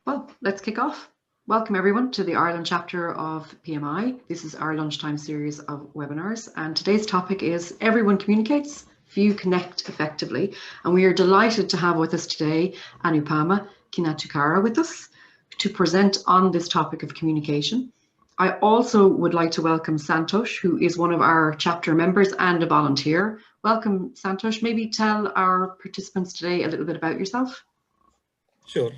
Well, let's kick off. Welcome everyone to the Ireland Chapter of PMI. This is our lunchtime series of webinars, and today's topic is Everyone Communicates, Few Connect Effectively. And we are delighted to have with us today Anupama Kinatukara with us to present on this topic of communication. I also would like to welcome Santosh, who is one of our chapter members and a volunteer. Welcome, Santosh. Maybe tell our participants today a little bit about yourself. Sure.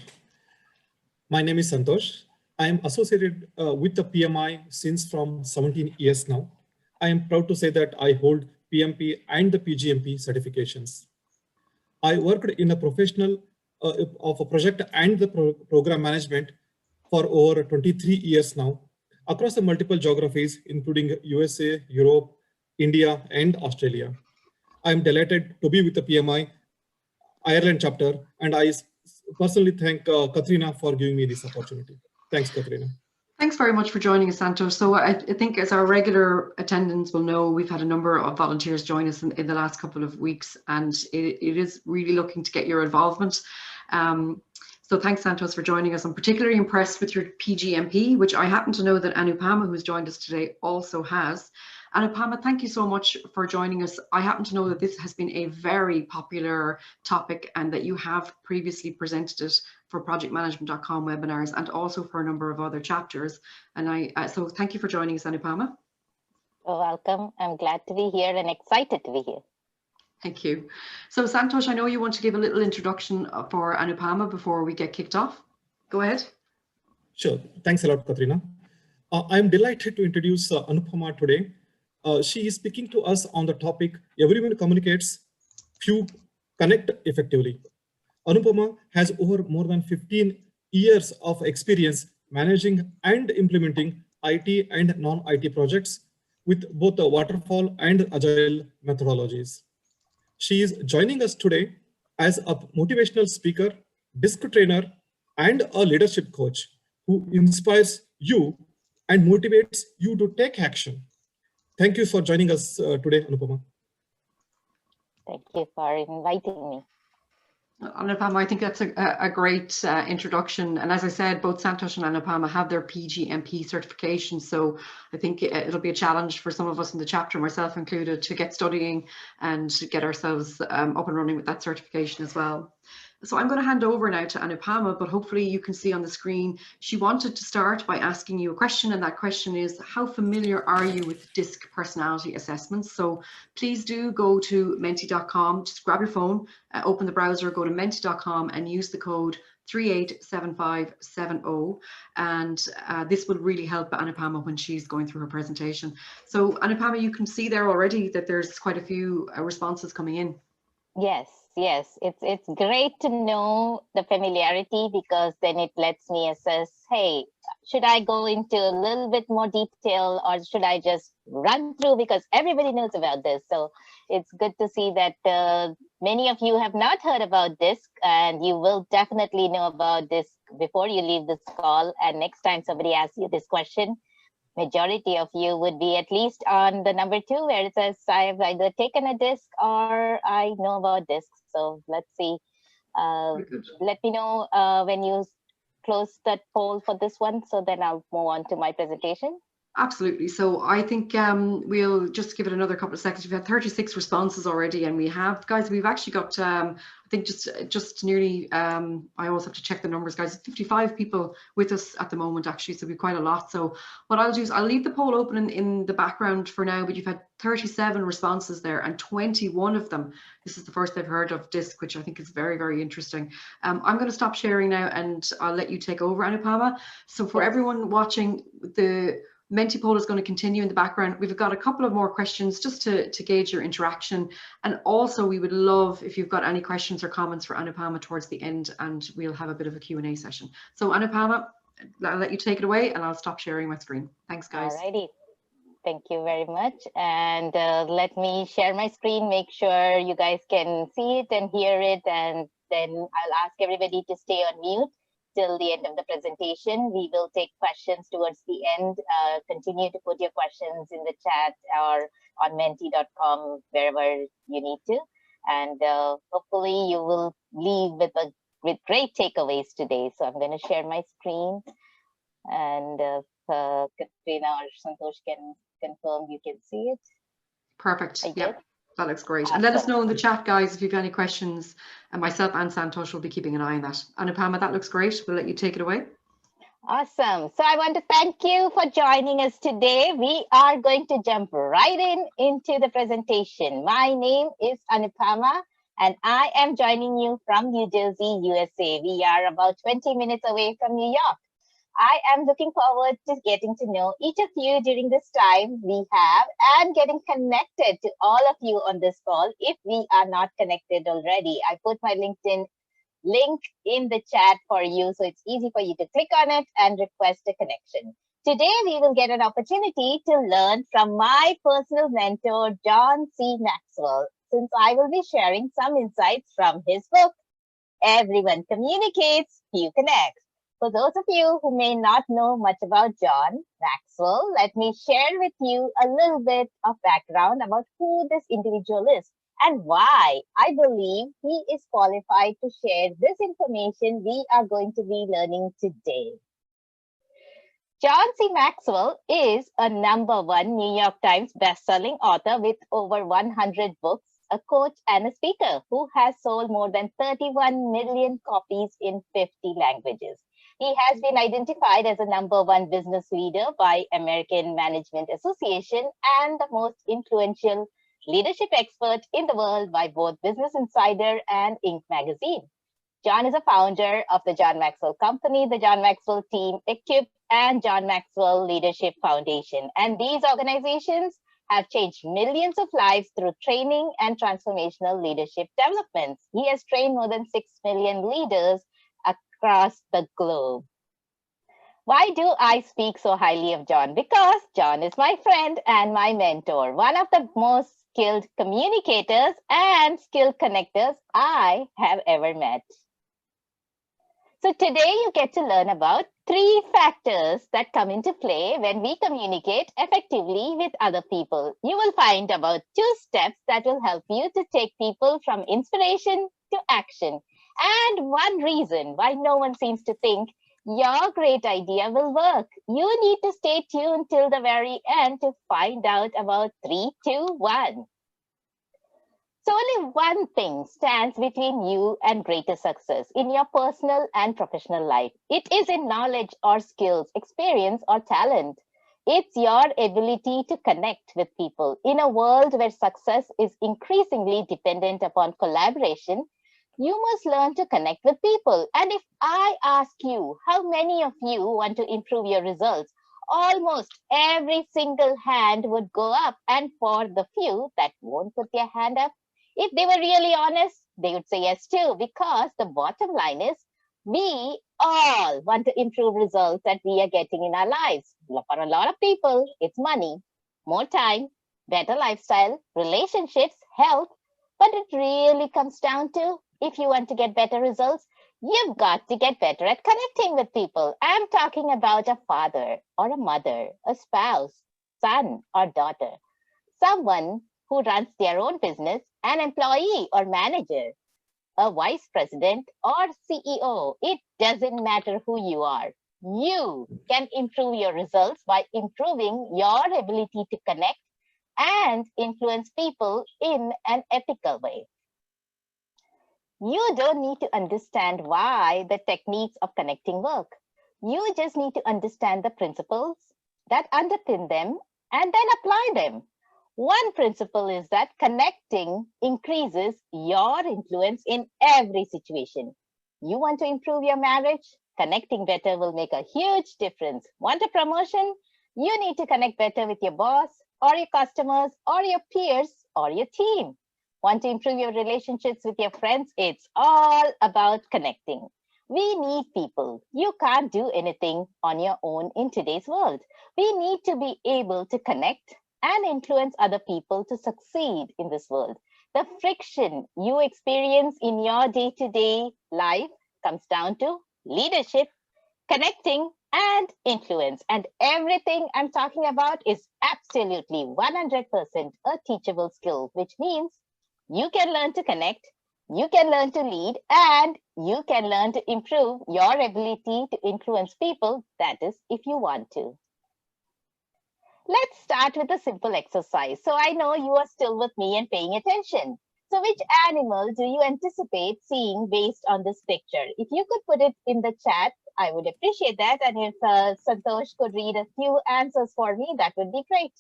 My name is Santosh. I am associated with the PMI since from 17 years now. I am proud to say that I hold PMP and the PGMP certifications. I worked in a professional of a project and the program management for over 23 years now across the multiple geographies, including USA, Europe, India, and Australia. I am delighted to be with the PMI Ireland chapter, and I personally thank Katrina for giving me this opportunity. Thanks, Katrina. Thanks very much for joining us, Santosh. So I think as our regular attendants will know, we've had a number of volunteers join us in the last couple of weeks, and it is really looking to get your involvement. So thanks, Santosh, for joining us. I'm particularly impressed with your PGMP, which I happen to know that Anupama, who's joined us today, also has. Anupama, thank you so much for joining us. I happen to know that this has been a very popular topic and that you have previously presented it for projectmanagement.com webinars and also for a number of other chapters. And so thank you for joining us, Anupama. You're welcome. I'm glad to be here and excited to be here. Thank you. So Santosh, I know you want to give a little introduction for Anupama before we get kicked off. Go ahead. Sure. Thanks a lot, Katrina. I'm delighted to introduce Anupama today. She is speaking to us on the topic, Everyone Communicates, Few Connect Effectively. Anupama has over more than 15 years of experience managing and implementing IT and non-IT projects with both the waterfall and agile methodologies. She is joining us today as a motivational speaker, D.I.S.C trainer, and a leadership coach who inspires you and motivates you to take action. Thank you for joining us today, Anupama. Thank you for inviting me. Anupama, I think that's a great introduction. And as I said, both Santosh and Anupama have their PGMP certification. So I think it'll be a challenge for some of us in the chapter, myself included, to get studying and to get ourselves up and running with that certification as well. So I'm going to hand over now to Anupama, but hopefully you can see on the screen, she wanted to start by asking you a question, and that question is, how familiar are you with D.I.S.C personality assessments? So please do go to menti.com, just grab your phone, open the browser, go to menti.com and use the code 387570, and this will really help Anupama when she's going through her presentation. So Anupama, you can see there already that there's quite a few responses coming in. Yes, it's great to know the familiarity, because then it lets me assess, hey, should I go into a little bit more detail or should I just run through, because everybody knows about this. So it's good to see that many of you have not heard about D.I.S.C, and you will definitely know about this before you leave this call. And next time somebody asks you this question, majority of you would be at least on the number 2, where it says I've either taken a D.I.S.C or I know about D.I.S.C. So let's see. Let me know when you close that poll for this one, so then I'll move on to my presentation. Absolutely. So I think we'll just give it another couple of seconds. We've had 36 responses already, and we have, guys, we've actually got, I think just nearly, I always have to check the numbers, guys, 55 people with us at the moment, actually, so we've quite a lot. So what I'll do is I'll leave the poll open in the background for now, but you've had 37 responses there, and 21 of them, this is the first they've heard of D.I.S.C, which I think is very, very interesting. I'm going to stop sharing now, and I'll let you take over, Anupama. So for everyone watching, the Menti poll is going to continue in the background. We've got a couple of more questions just to gauge your interaction. And also we would love if you've got any questions or comments for Anupama towards the end, and we'll have a bit of a Q&A session. So Anupama, I'll let you take it away and I'll stop sharing my screen. Thanks, guys. Alrighty. Thank you very much. And let me share my screen, make sure you guys can see it and hear it. And then I'll ask everybody to stay on mute till the end of the presentation. We will take questions towards the end. Continue to put your questions in the chat or on menti.com, wherever you need to. And hopefully you will leave with a with great takeaways today. So I'm going to share my screen, and Katrina or Santosh can confirm you can see it. Perfect. I Yeah, did. that looks great. Awesome. And let us know in the chat, guys, if you have any questions. And myself and Santosh will be keeping an eye on that. Anupama, that looks great. We'll let you take it away. Awesome. So I want to thank you for joining us today. We are going to jump right into the presentation. My name is Anupama, and I am joining you from New Jersey, USA. We are about 20 minutes away from New York. I am looking forward to getting to know each of you during this time we have and getting connected to all of you on this call if we are not connected already. I put my LinkedIn link in the chat for you, so it's easy for you to click on it and request a connection. Today, we will get an opportunity to learn from my personal mentor, John C. Maxwell, since I will be sharing some insights from his book, Everyone Communicates, Few Connects. For those of you who may not know much about John Maxwell, let me share with you a little bit of background about who this individual is and why I believe he is qualified to share this information we are going to be learning today. John C. Maxwell is a #1 New York Times bestselling author with over 100 books, a coach and a speaker who has sold more than 31 million copies in 50 languages. He has been identified as a #1 business leader by American Management Association and the most influential leadership expert in the world by both Business Insider and Inc. magazine. John is a founder of the John Maxwell Company, the John Maxwell Team, Equip, and John Maxwell Leadership Foundation. And these organizations have changed millions of lives through training and transformational leadership developments. He has trained more than 6 million leaders across the globe. Why do I speak so highly of John? Because John is my friend and my mentor, one of the most skilled communicators and skilled connectors I have ever met. So today you get to learn about 3 factors that come into play when we communicate effectively with other people. You will find about 2 steps that will help you to take people from inspiration to action. And 1 reason why no one seems to think your great idea will work. You need to stay tuned till the very end to find out about 3, 2, 1. So only 1 thing stands between you and greater success in your personal and professional life. It isn't knowledge or skills, experience or talent. It's your ability to connect with people. In a world where success is increasingly dependent upon collaboration, you must learn to connect with people. And if I ask you how many of you want to improve your results, almost every single hand would go up. And for the few that won't put their hand up, if they were really honest, they would say yes too, because the bottom line is we all want to improve results that we are getting in our lives. For a lot of people, it's money, more time, better lifestyle, relationships, health. But it really comes down to, if you want to get better results, you've got to get better at connecting with people. I'm talking about a father or a mother, a spouse, son or daughter, someone who runs their own business, an employee or manager, a vice president or CEO. It doesn't matter who you are. You can improve your results by improving your ability to connect and influence people in an ethical way. You don't need to understand why the techniques of connecting work. You just need to understand the principles that underpin them and then apply them. 1 principle is that connecting increases your influence in every situation. You want to improve your marriage? Connecting better will make a huge difference. Want a promotion? You need to connect better with your boss or your customers or your peers or your team. Want to improve your relationships with your friends? It's all about connecting. We need people. You can't do anything on your own in today's world. We need to be able to connect and influence other people to succeed in this world. The friction you experience in your day-to-day life comes down to leadership, connecting, and influence. And everything I'm talking about is absolutely 100% a teachable skill, which means you can learn to connect, you can learn to lead, and you can learn to improve your ability to influence people, that is, if you want to. Let's start with a simple exercise. So I know you are still with me and paying attention. So which animal do you anticipate seeing based on this picture? If you could put it in the chat, I would appreciate that. And if Santosh could read a few answers for me, that would be great.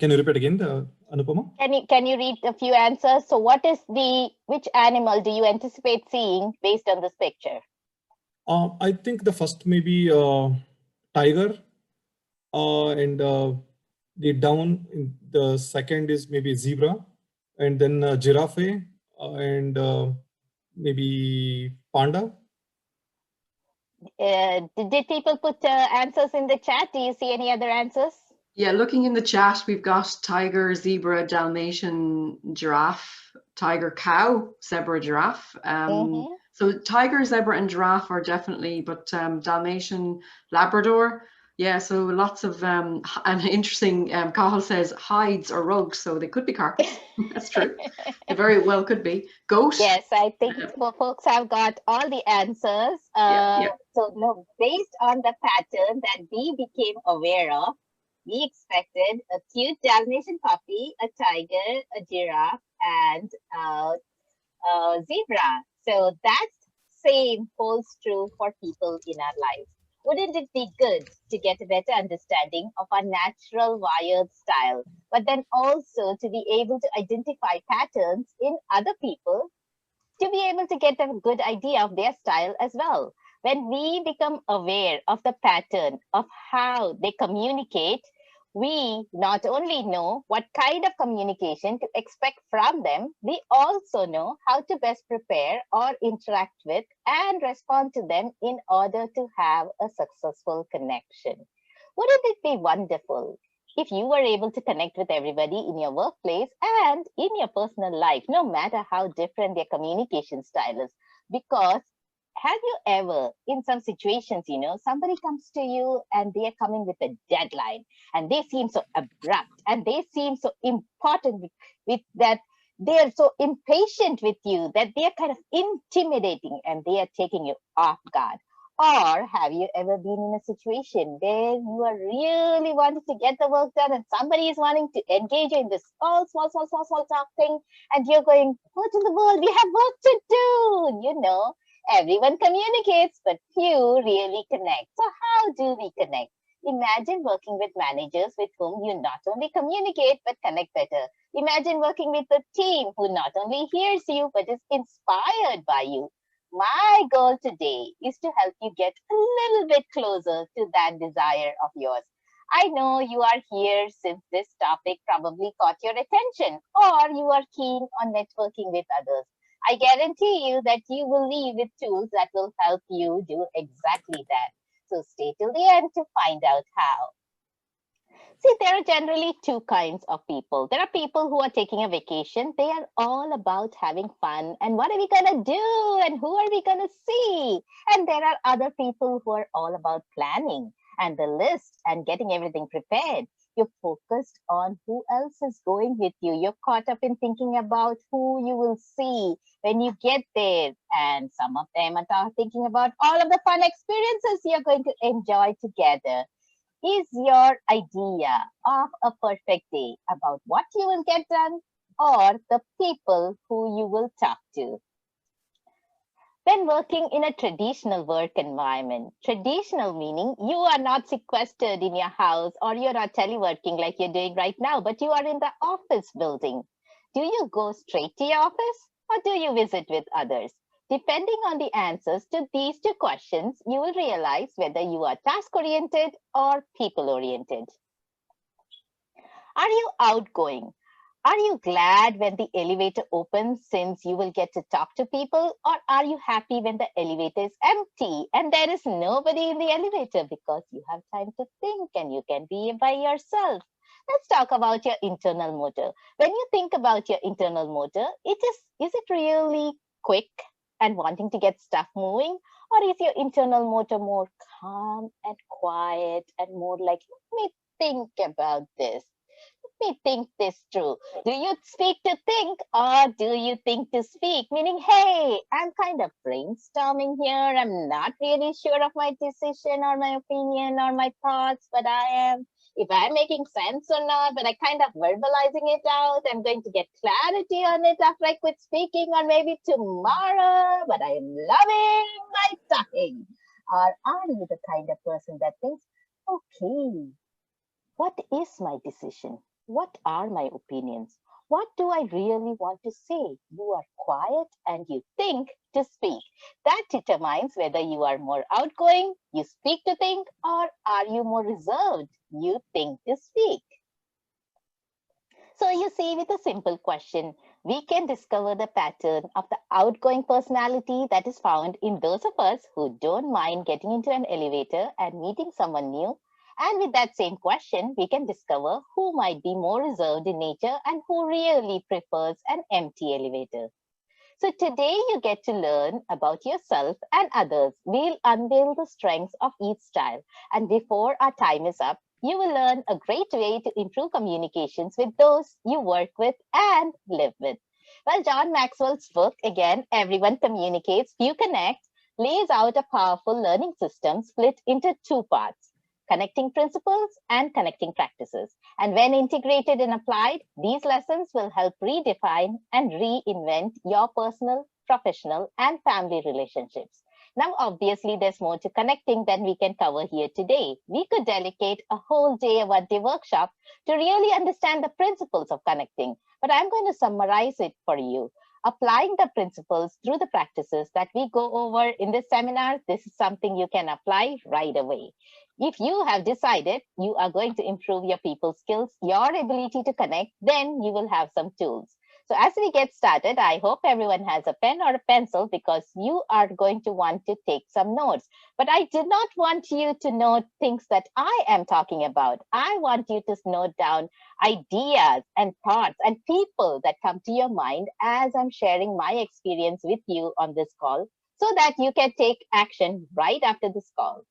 Can you repeat again, Anupama? Can you read a few answers? So which animal do you anticipate seeing based on this picture? I think the first maybe tiger, and the second is maybe zebra, and then giraffe, and maybe panda. Did people put answers in the chat? Do you see any other answers? Yeah, looking in the chat, we've got tiger, zebra, Dalmatian, giraffe, tiger, cow, zebra, giraffe. So tiger, zebra, and giraffe are definitely, but Dalmatian, Labrador. Yeah, so lots of, and interesting, Cahill says hides or rugs, so they could be carpets. That's true. They very well could be. Goat. Yes, I think folks have got all the answers. So no, based on the pattern that we became aware of, we expected a cute Dalmatian puppy, a tiger, a giraffe, and a zebra. So that same holds true for people in our lives. Wouldn't it be good to get a better understanding of our natural wired style, but then also to be able to identify patterns in other people, to be able to get a good idea of their style as well? When we become aware of the pattern of how they communicate, we not only know what kind of communication to expect from them, we also know how to best prepare or interact with and respond to them in order to have a successful connection. Wouldn't it be wonderful if you were able to connect with everybody in your workplace and in your personal life, no matter how different their communication style is? Because have you ever, in some situations, somebody comes to you and they are coming with a deadline and they seem so abrupt and they seem so important with that, they are so impatient with you that they are kind of intimidating and they are taking you off guard? Or have you ever been in a situation where you are really wanting to get the work done and somebody is wanting to engage you in this small talk thing and you're going, what in the world? We have work to do. Everyone communicates, but few really connect. So how do we connect? Imagine working with managers with whom you not only communicate, but connect better. Imagine working with a team who not only hears you, but is inspired by you. My goal today is to help you get a little bit closer to that desire of yours. I know you are here since this topic probably caught your attention, or you are keen on networking with others. I guarantee you that you will leave with tools that will help you do exactly that. So stay till the end to find out how. See, there are generally two kinds of people. There are people who are taking a vacation. They are all about having fun. And what are we going to do? And who are we going to see? And there are other people who are all about planning and the list and getting everything prepared. You're focused on who else is going with you. You're caught up in thinking about who you will see when you get there. And some of them are thinking about all of the fun experiences you're going to enjoy together. Is your idea of a perfect day about what you will get done or the people who you will talk to? When working in a traditional work environment, traditional meaning you are not sequestered in your house or you're not teleworking like you're doing right now, but you are in the office building. Do you go straight to your office or do you visit with others? Depending on the answers to these two questions, you will realize whether you are task-oriented or people-oriented. Are you outgoing? Are you glad when the elevator opens since you will get to talk to people? Or are you happy when the elevator is empty and there is nobody in the elevator because you have time to think and you can be by yourself? Let's talk about your internal motor. When you think about your internal motor, is it really quick and wanting to get stuff moving? Or is your internal motor more calm and quiet and more like, let me think about this? Let me think this through. Do you speak to think or do you think to speak? Meaning, hey, I'm kind of brainstorming here. I'm not really sure of my decision or my opinion or my thoughts, but I am. If I'm making sense or not, but I kind of verbalizing it out. I'm going to get clarity on it after I quit speaking or maybe tomorrow, but I am loving my talking. Or are you the kind of person that thinks, okay, what is my decision? What are my opinions? What do I really want to say? You are quiet and you think to speak. That determines whether you are more outgoing, you speak to think, or are you more reserved, you think to speak. So you see, with a simple question, we can discover the pattern of the outgoing personality that is found in those of us who don't mind getting into an elevator and meeting someone new. And with that same question, we can discover who might be more reserved in nature and who really prefers an empty elevator. So today you get to learn about yourself and others. We'll unveil the strengths of each style. And before our time is up, you will learn a great way to improve communications with those you work with and live with. Well, John Maxwell's book, again, Everyone Communicates, Few Connect, lays out a powerful learning system split into two parts: connecting principles and connecting practices. And when integrated and applied, these lessons will help redefine and reinvent your personal, professional, and family relationships. Now, obviously, there's more to connecting than we can cover here today. We could dedicate a whole day, a one-day workshop to really understand the principles of connecting. But I'm going to summarize it for you. Applying the principles through the practices that we go over in this seminar, this is something you can apply right away. If you have decided you are going to improve your people skills, your ability to connect, then you will have some tools. So as we get started, I hope everyone has a pen or a pencil because you are going to want to take some notes. But I did not want you to note things that I am talking about. I want you to note down ideas and thoughts and people that come to your mind as I'm sharing my experience with you on this call so that you can take action right after this call.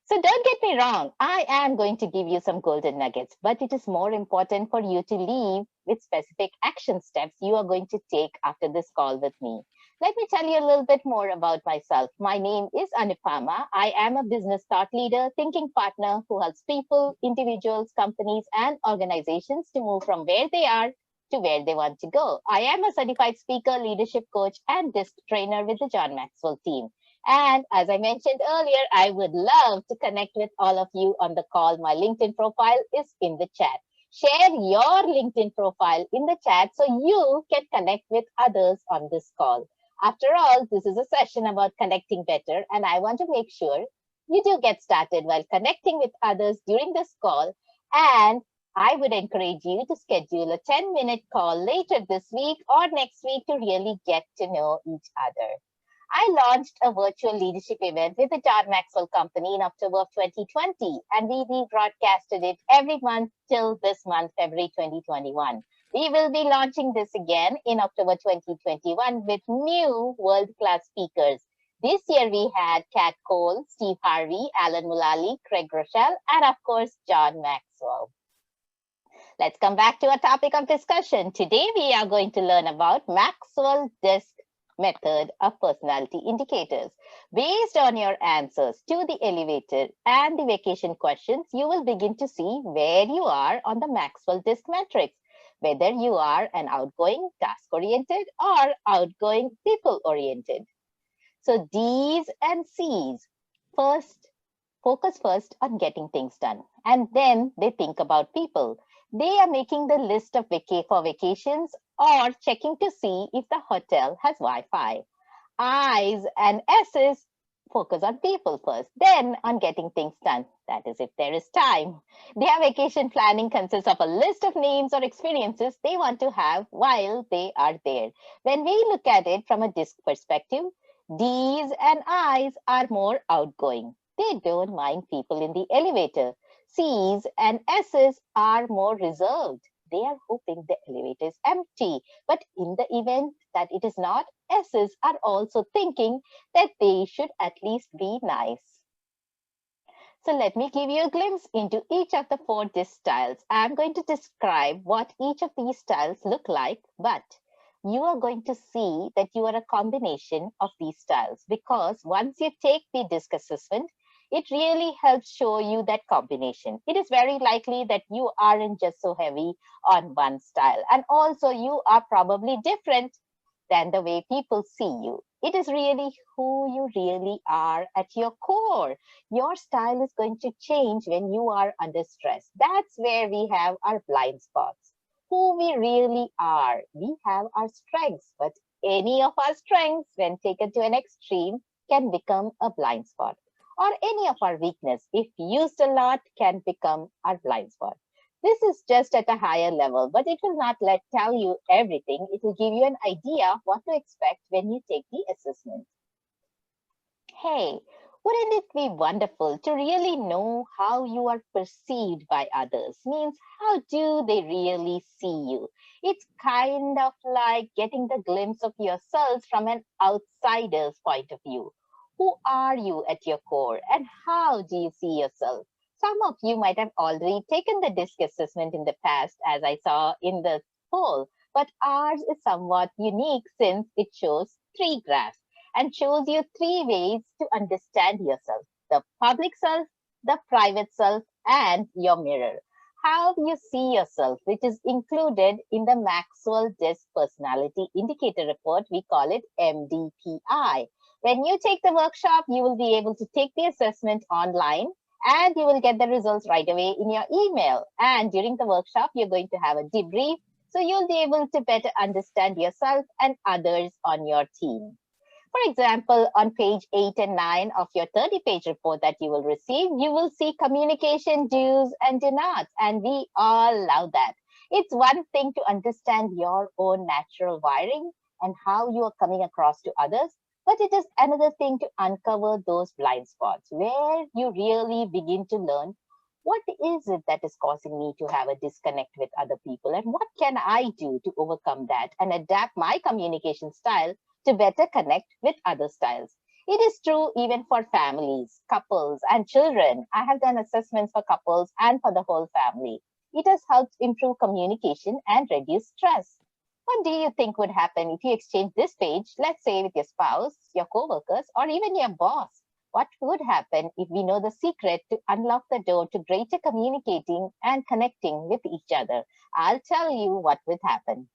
So don't get me wrong, I am going to give you some golden nuggets, but it is more important for you to leave with specific action steps you are going to take after this call with me. Let me tell you a little bit more about myself. My name is Anupama. I am a business thought leader, thinking partner who helps people, individuals, companies, and organizations to move from where they are to where they want to go. I am a certified speaker, leadership coach, and DISC trainer with the John Maxwell team. And as I mentioned earlier, I would love to connect with all of you on the call. My LinkedIn profile is in the chat. Share your LinkedIn profile in the chat so you can connect with others on this call. After all, this is a session about connecting better, and I want to make sure you do get started while connecting with others during this call. And I would encourage you to schedule a 10-minute call later this week or next week to really get to know each other. I launched a virtual leadership event with the John Maxwell Company in October of 2020, and we rebroadcasted it every month till this month, February 2021. We will be launching this again in October 2021 with new world-class speakers. This year we had Kat Cole, Steve Harvey, Alan Mullally, Craig Rochelle, and of course, John Maxwell. Let's come back to our topic of discussion. Today we are going to learn about Maxwell D.I.S.C method of personality indicators. Based on your answers to the elevator and the vacation questions, you will begin to see where you are on the Maxwell D.I.S.C matrix, whether you are an outgoing, task-oriented, or outgoing, people-oriented. So D's and C's focus first on getting things done, and then they think about people. They are making the list of for vacations or checking to see if the hotel has Wi-Fi. I's and S's focus on people first, then on getting things done. That is, if there is time. Their vacation planning consists of a list of names or experiences they want to have while they are there. When we look at it from a DISC perspective, D's and I's are more outgoing. They don't mind people in the elevator. C's and S's are more reserved. they are hoping the elevator is empty. But in the event that it is not, S's are also thinking that they should at least be nice. So let me give you a glimpse into each of the 4 D.I.S.C styles. I'm going to describe what each of these styles look like, but you are going to see that you are a combination of these styles, because once you take the D.I.S.C assessment, it really helps show you that combination. It is very likely that you aren't just so heavy on one style, and also you are probably different than the way people see you. It is really who you really are at your core. Your style is going to change when you are under stress. That's where we have our blind spots. Who we really are. We have our strengths, but any of our strengths, when taken to an extreme, can become a blind spot. Or any of our weakness, if used a lot, can become our blind spot. This is just at a higher level, but it will not tell you everything. It will give you an idea of what to expect when you take the assessment. Hey, wouldn't it be wonderful to really know how you are perceived by others? Means, how do they really see you? It's kind of like getting the glimpse of yourselves from an outsider's point of view. Who are you at your core, and how do you see yourself? Some of you might have already taken the D.I.S.C assessment in the past, as I saw in the poll, but ours is somewhat unique since it shows 3 graphs and shows you 3 ways to understand yourself: the public self, the private self, and your mirror. How you see yourself, which is included in the Maxwell D.I.S.C Personality Indicator Report. We call it MDPI. When you take the workshop, you will be able to take the assessment online, and you will get the results right away in your email. And during the workshop, you're going to have a debrief, so you'll be able to better understand yourself and others on your team. For example, on page 8 and 9 of your 30-page report that you will receive, you will see communication do's and do nots, and we all love that. It's one thing to understand your own natural wiring and how you are coming across to others, but it is another thing to uncover those blind spots where you really begin to learn, what is it that is causing me to have a disconnect with other people, and what can I do to overcome that and adapt my communication style to better connect with other styles. It is true even for families, couples, and children. I have done assessments for couples and for the whole family. It has helped improve communication and reduce stress. What do you think would happen if you exchange this page, let's say with your spouse, your co-workers, or even your boss? What would happen if we know the secret to unlock the door to greater communicating and connecting with each other? I'll tell you what would happen.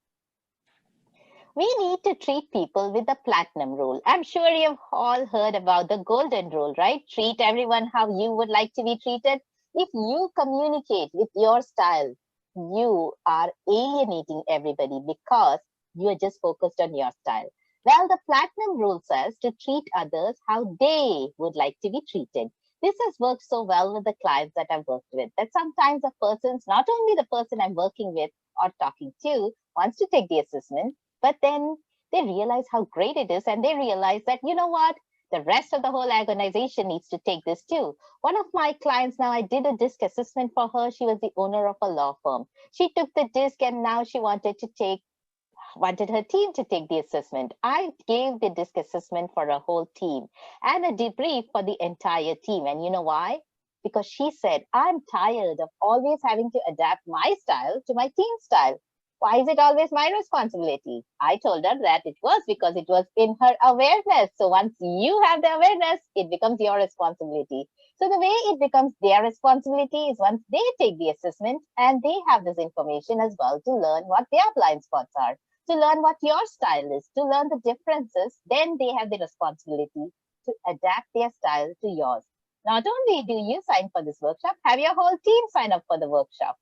We need to treat people with the platinum rule. I'm sure you've all heard about the golden rule, right? Treat everyone how you would like to be treated. If you communicate with your style, you are alienating everybody because you are just focused on your style. Well, the platinum rule says to treat others how they would like to be treated. This has worked so well with the clients that I've worked with that sometimes the person's, not only the person I'm working with or talking to, wants to take the assessment, but then they realize how great it is, and they realize that, you know what, the rest of the whole organization needs to take this too. One of my clients now, I did a D.I.S.C assessment for her. She was the owner of a law firm. She took the D.I.S.C and now she wanted her team to take the assessment. I gave the D.I.S.C assessment for a whole team and a debrief for the entire team. And you know why? Because she said, I'm tired of always having to adapt my style to my team style. Why is it always my responsibility? I told her that it was because it was in her awareness. So once you have the awareness, it becomes your responsibility. So the way it becomes their responsibility is once they take the assessment and they have this information as well to learn what their blind spots are, to learn what your style is, to learn the differences, then they have the responsibility to adapt their style to yours. Not only do you sign for this workshop, have your whole team sign up for the workshop.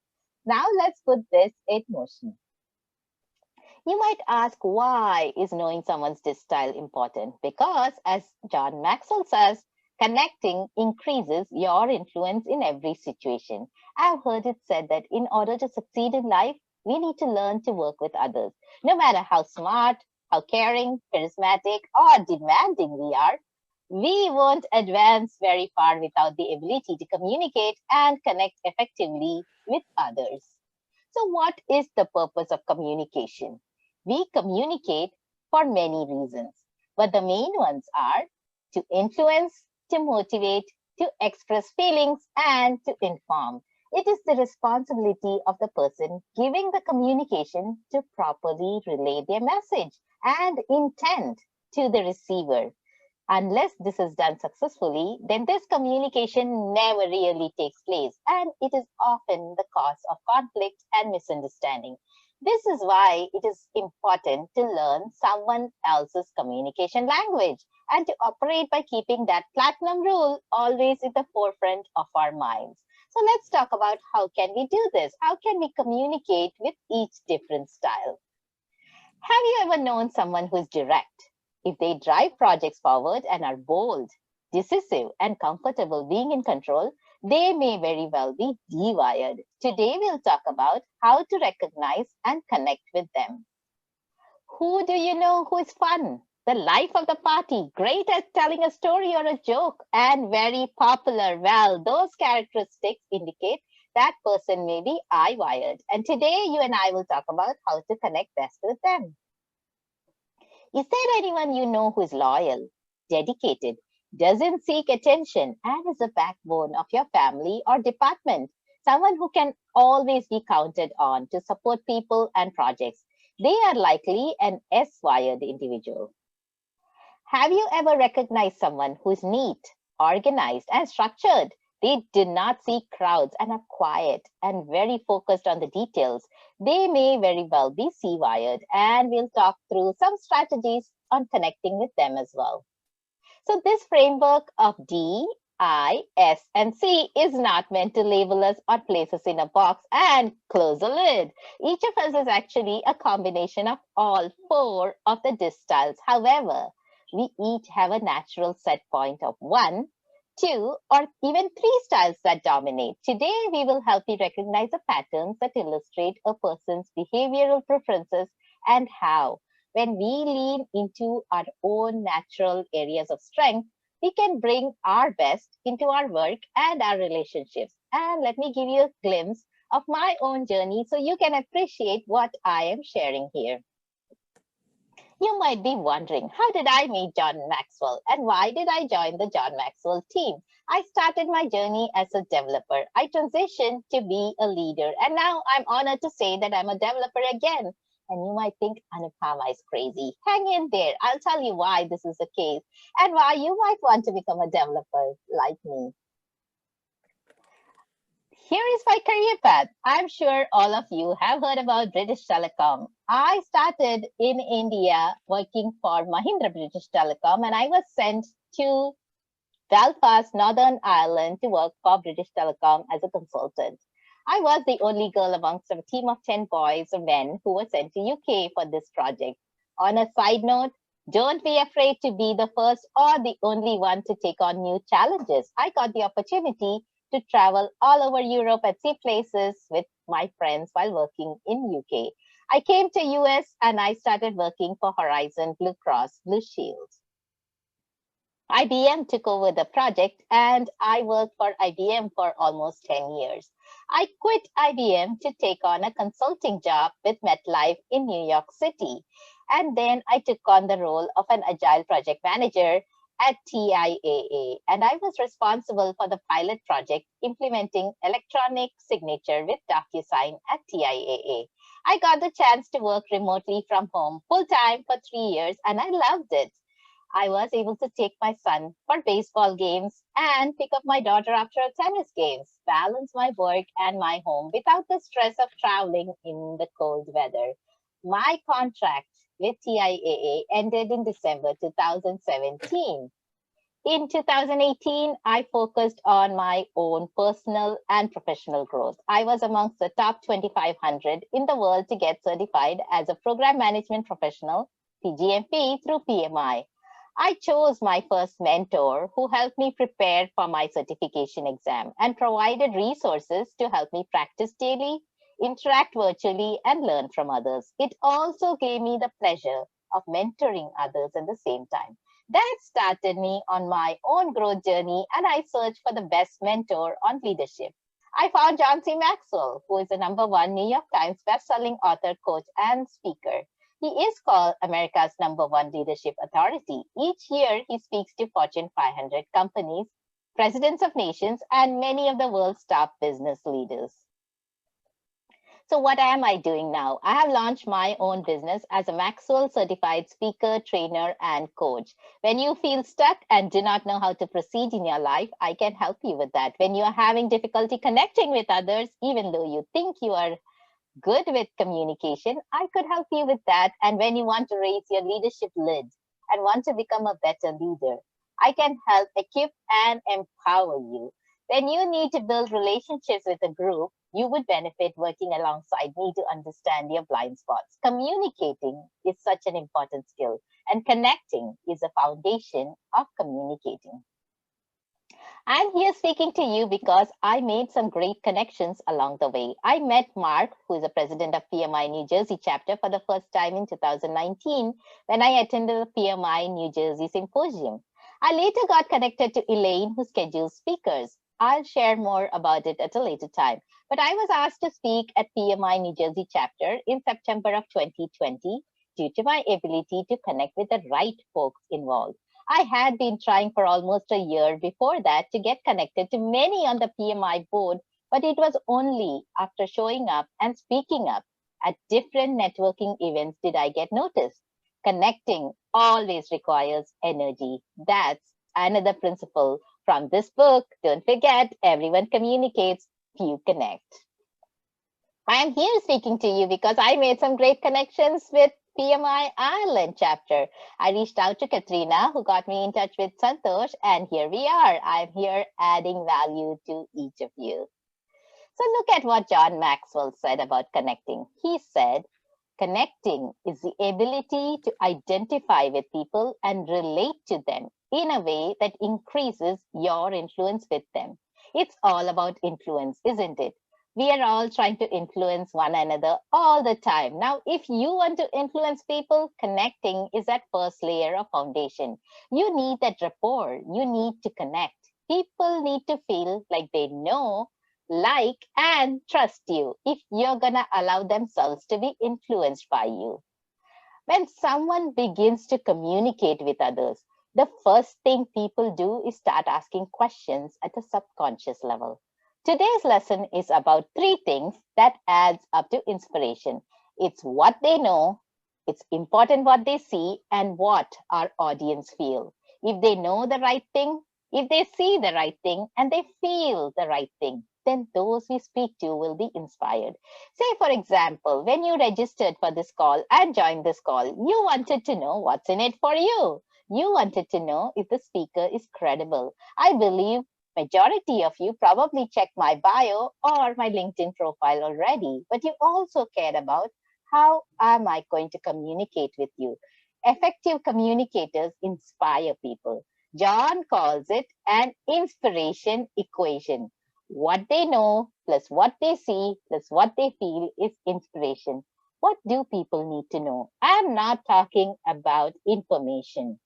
Now let's put this in motion. You might ask, why is knowing someone's D.I.S.C style important? Because, as John Maxwell says, connecting increases your influence in every situation. I've heard it said that in order to succeed in life, we need to learn to work with others. No matter how smart, how caring, charismatic, or demanding we are, we won't advance very far without the ability to communicate and connect effectively with others. So what is the purpose of communication? We communicate for many reasons, but the main ones are to influence, to motivate, to express feelings, and to inform. It is the responsibility of the person giving the communication to properly relay their message and intent to the receiver. Unless this is done successfully, then this communication never really takes place, and it is often the cause of conflict and misunderstanding. This is why it is important to learn someone else's communication language and to operate by keeping that platinum rule always in the forefront of our minds. So let's talk about how can we do this? How can we communicate with each different style? Have you ever known someone who is direct? If they drive projects forward and are bold, decisive, and comfortable being in control, they may very well be D-wired. Today, we'll talk about how to recognize and connect with them. Who do you know who is fun? The life of the party, great at telling a story or a joke, and very popular. Well, those characteristics indicate that person may be I-wired. And today, you and I will talk about how to connect best with them. Is there anyone you know who is loyal, dedicated, doesn't seek attention, and is a backbone of your family or department? Someone who can always be counted on to support people and projects. They are likely an S-wired individual. Have you ever recognized someone who is neat, organized, and structured? They do not seek crowds and are quiet and very focused on the details. They may very well be C-wired, and we'll talk through some strategies on connecting with them as well. So this framework of D, I, S, and C is not meant to label us or place us in a box and close a lid. Each of us is actually a combination of all 4 of the D styles. However, we each have a natural set point of 1, 2, or even 3 styles that dominate. Today, we will help you recognize the patterns that illustrate a person's behavioral preferences and how, when we lean into our own natural areas of strength, we can bring our best into our work and our relationships. And let me give you a glimpse of my own journey so you can appreciate what I am sharing here. You might be wondering, how did I meet John Maxwell and why did I join the John Maxwell team? I started my journey as a developer. I transitioned to be a leader, and now I'm honored to say that I'm a developer again. And you might think Anupama is crazy. Hang in there. I'll tell you why this is the case and why you might want to become a developer like me. Here is my career path. I'm sure all of you have heard about British Telecom. I started in India working for Mahindra British Telecom, and I was sent to Belfast, Northern Ireland to work for British Telecom as a consultant. I was the only girl amongst a team of 10 boys or men who were sent to UK for this project. On a side note, don't be afraid to be the first or the only one to take on new challenges. I got the opportunity to travel all over Europe and see places with my friends while working in UK. I came to US and I started working for Horizon Blue Cross Blue Shield. IBM took over the project and I worked for IBM for almost 10 years. I quit IBM to take on a consulting job with MetLife in New York City. And then I took on the role of an agile project manager at TIAA, and I was responsible for the pilot project implementing electronic signature with DocuSign at TIAA. I got the chance to work remotely from home full-time for 3 years, and I loved it. I was able to take my son for baseball games and pick up my daughter after tennis games, balance my work and my home without the stress of traveling in the cold weather. My contract with TIAA ended in December 2017. In 2018, I focused on my own personal and professional growth. I was amongst the top 2,500 in the world to get certified as a program management professional, PGMP, through PMI. I chose my first mentor who helped me prepare for my certification exam and provided resources to help me practice daily, interact virtually, and learn from others. It also gave me the pleasure of mentoring others at the same time. That started me on my own growth journey, and I searched for the best mentor on leadership. I found John C. Maxwell, who is a #1 New York Times bestselling author, coach, and speaker. He is called America's #1 leadership authority. Each year, he speaks to Fortune 500 companies, presidents of nations, and many of the world's top business leaders. So what am I doing now? I have launched my own business as a Maxwell certified speaker, trainer, and coach. When you feel stuck and do not know how to proceed in your life, I can help you with that. When you are having difficulty connecting with others, even though you think you are good with communication, I could help you with that. And when you want to raise your leadership lid and want to become a better leader, I can help equip and empower you. When you need to build relationships with a group, you would benefit working alongside me to understand your blind spots. Communicating is such an important skill, and connecting is the foundation of communicating. I'm here speaking to you because I made some great connections along the way. I met Mark, who is the president of PMI New Jersey chapter, for the first time in 2019 when I attended the PMI New Jersey symposium. I later got connected to Elaine, who schedules speakers. I'll share more about it at a later time. But I was asked to speak at PMI New Jersey chapter in September of 2020 due to my ability to connect with the right folks involved. I had been trying for almost a year before that to get connected to many on the PMI board, but it was only after showing up and speaking up at different networking events did I get noticed. Connecting always requires energy. That's another principle from this book. Don't forget, everyone communicates, few connect. I am here speaking to you because I made some great connections with PMI Ireland chapter. I reached out to Katrina, who got me in touch with Santosh, and here we are. I'm here adding value to each of you. So look at what John Maxwell said about connecting. He said, connecting is the ability to identify with people and relate to them in a way that increases your influence with them. It's all about influence, isn't it? We are all trying to influence one another all the time. Now, if you want to influence people, connecting is that first layer of foundation. You need that rapport. You need to connect. People need to feel like they know, like, and trust you if you're going to allow themselves to be influenced by you. When someone begins to communicate with others, the first thing people do is start asking questions at a subconscious level. Today's lesson is about 3 things that adds up to inspiration. It's what they know, it's important what they see, and what our audience feel. If they know the right thing, if they see the right thing, and they feel the right thing, then those we speak to will be inspired. Say, for example, when you registered for this call and joined this call, you wanted to know what's in it for you. You wanted to know if the speaker is credible. I believe majority of you probably checked my bio or my LinkedIn profile already, but you also cared about how am I going to communicate with you. Effective communicators inspire people. John calls it an inspiration equation. What they know plus what they see plus what they feel is inspiration. What do people need to know? I'm not talking about information.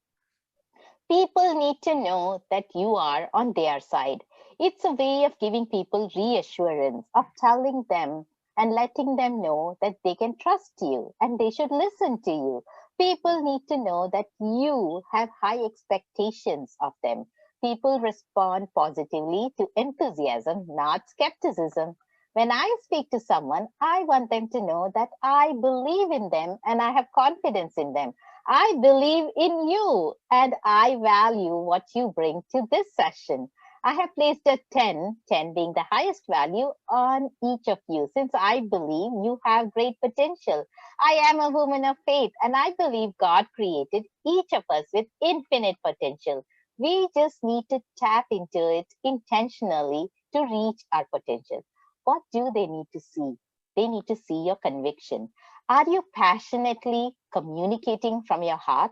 People need to know that you are on their side. It's a way of giving people reassurance, of telling them and letting them know that they can trust you and they should listen to you. People need to know that you have high expectations of them. People respond positively to enthusiasm, not skepticism. When I speak to someone, I want them to know that I believe in them and I have confidence in them. I believe in you and I value what you bring to this session. I have placed a 10 being the highest value on each of you since I believe you have great potential. I am a woman of faith and I believe God created each of us with infinite potential. We just need to tap into it intentionally to reach our potential. What do they need to see? They need to see your conviction. Are you passionately communicating from your heart?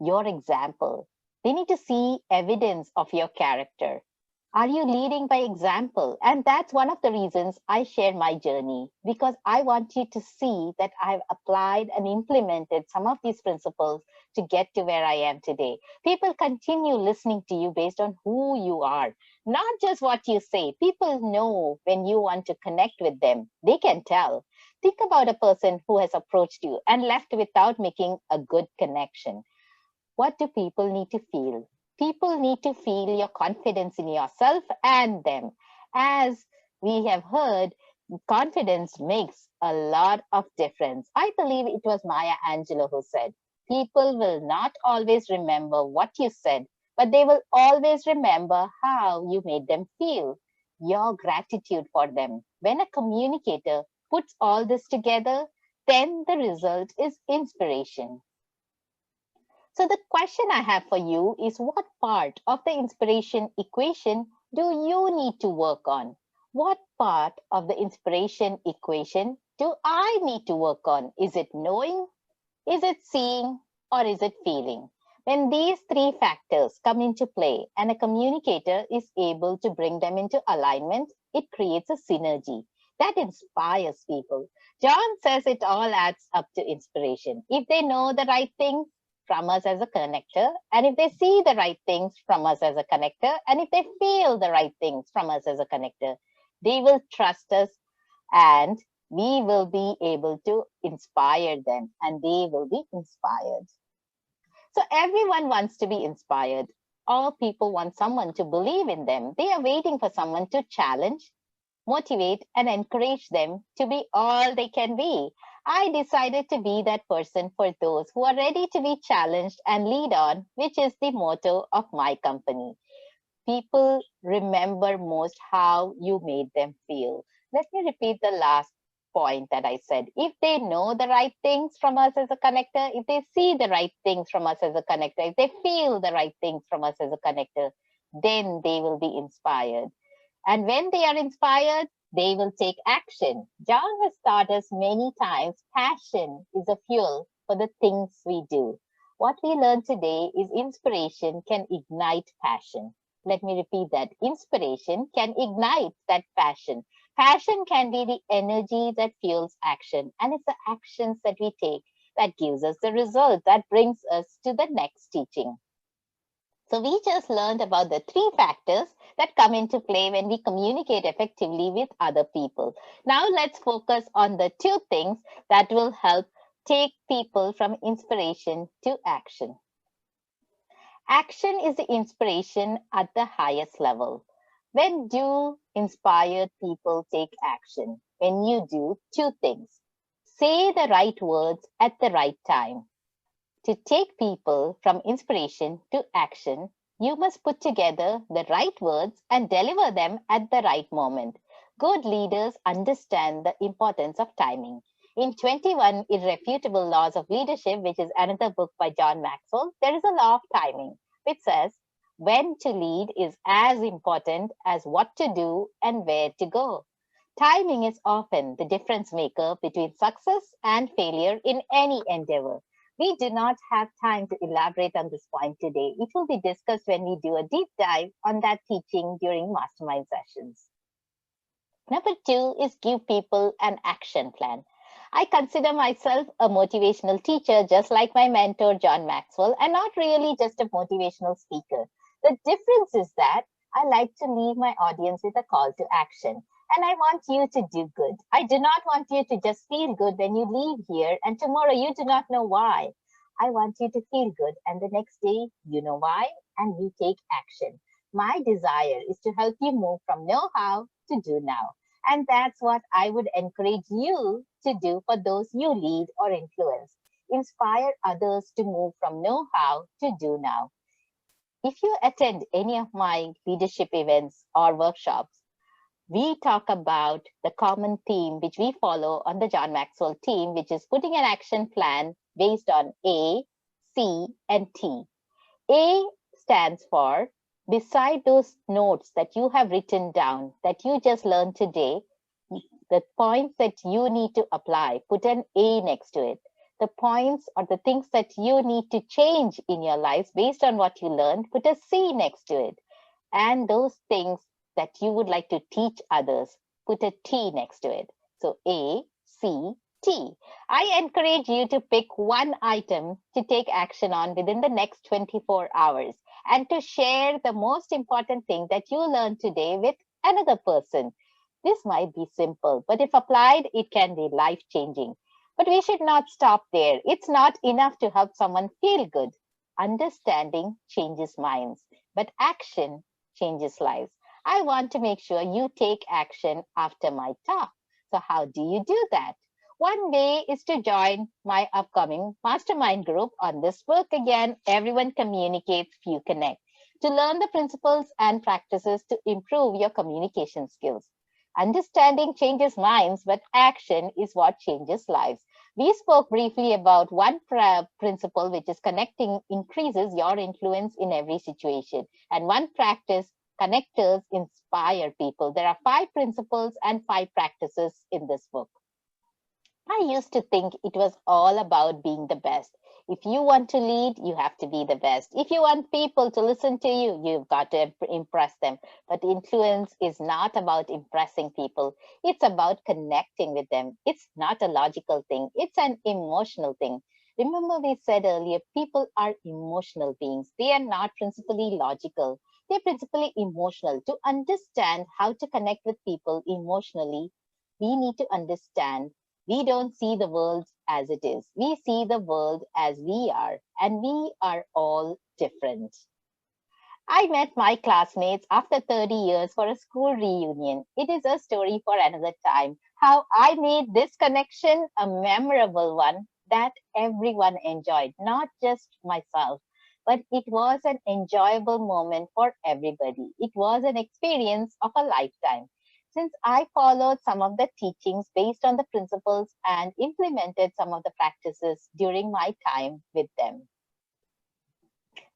Your example. They need to see evidence of your character. Are you leading by example? And that's one of the reasons I share my journey, because I want you to see that I've applied and implemented some of these principles to get to where I am today. People continue listening to you based on who you are, Not just what you say. People know when you want to connect with them. They can tell. Think about a person who has approached you and left without making a good connection. What do people need to feel? People need to feel your confidence in yourself and them. As we have heard, confidence makes a lot of difference. I believe it was Maya Angelou who said, people will not always remember what you said, but they will always remember how you made them feel, your gratitude for them. When a communicator puts all this together, then the result is inspiration. So the question I have for you is, what part of the inspiration equation do you need to work on? What part of the inspiration equation do I need to work on? Is it knowing? Is it seeing? Or is it feeling? When these three factors come into play and a communicator is able to bring them into alignment, it creates a synergy that inspires people. John says it all adds up to inspiration. If they know the right thing from us as a connector, and if they see the right things from us as a connector, and if they feel the right things from us as a connector, they will trust us and we will be able to inspire them and they will be inspired. So everyone wants to be inspired. All people want someone to believe in them. They are waiting for someone to challenge, motivate, and encourage them to be all they can be. I decided to be that person for those who are ready to be challenged and lead on, which is the motto of my company. People remember most how you made them feel. Let me repeat the last point that I said. If they know the right things from us as a connector, if they see the right things from us as a connector, if they feel the right things from us as a connector, then they will be inspired. And when they are inspired, they will take action. John has taught us many times, passion is a fuel for the things we do. What we learned today is inspiration can ignite passion. Let me repeat that. Inspiration can ignite that passion. Passion can be the energy that fuels action. And it's the actions that we take that gives us the result, that brings us to the next teaching. So we just learned about the three factors that come into play when we communicate effectively with other people. Now let's focus on the two things that will help take people from inspiration to action. Action is the inspiration at the highest level. When do inspired people take action? When you do two things. Say the right words at the right time. To take people from inspiration to action, you must put together the right words and deliver them at the right moment. Good leaders understand the importance of timing. In 21 Irrefutable Laws of Leadership, which is another book by John Maxwell, there is a law of timing, which says when to lead is as important as what to do and where to go. Timing is often the difference maker between success and failure in any endeavor. We do not have time to elaborate on this point today. It will be discussed when we do a deep dive on that teaching during mastermind sessions. Number two is give people an action plan. I consider myself a motivational teacher, just like my mentor, John Maxwell, and not really just a motivational speaker. The difference is that I like to leave my audience with a call to action. And I want you to do good. I do not want you to just feel good when you leave here and tomorrow you do not know why. I want you to feel good and the next day you know why and you take action. My desire is to help you move from know-how to do now. And that's what I would encourage you to do for those you lead or influence. Inspire others to move from know-how to do now. If you attend any of my leadership events or workshops, we talk about the common theme which we follow on the John Maxwell team, which is putting an action plan based on A, C, and T. A stands for, beside those notes that you have written down, that you just learned today, the points that you need to apply, put an A next to it. The points or the things that you need to change in your lives based on what you learned, put a C next to it. And those things that you would like to teach others, put a T next to it. So A, C, T. I encourage you to pick one item to take action on within the next 24 hours. and to share the most important thing that you learned today with another person. This might be simple, but if applied, it can be life-changing. But we should not stop there. It's not enough to help someone feel good. Understanding changes minds, but action changes lives. I want to make sure you take action after my talk. So how do you do that? One way is to join my upcoming mastermind group on this book. Again, everyone communicates, few connect. To learn the principles and practices to improve your communication skills. Understanding changes minds, but action is what changes lives. We spoke briefly about one principle, which is connecting increases your influence in every situation. And one practice, connectors inspire people. There are 5 principles and 5 practices in this book. I used to think it was all about being the best. If you want to lead, you have to be the best. If you want people to listen to you, you've got to impress them. But influence is not about impressing people. It's about connecting with them. It's not a logical thing. It's an emotional thing. Remember we said earlier, people are emotional beings. They are not principally logical. They're principally emotional. To understand how to connect with people emotionally, we need to understand we don't see the world as it is. We see the world as we are, and we are all different. I met my classmates after 30 years for a school reunion. It is a story for another time. How I made this connection a memorable one that everyone enjoyed, not just myself, but it was an enjoyable moment for everybody. It was an experience of a lifetime. Since I followed some of the teachings based on the principles and implemented some of the practices during my time with them.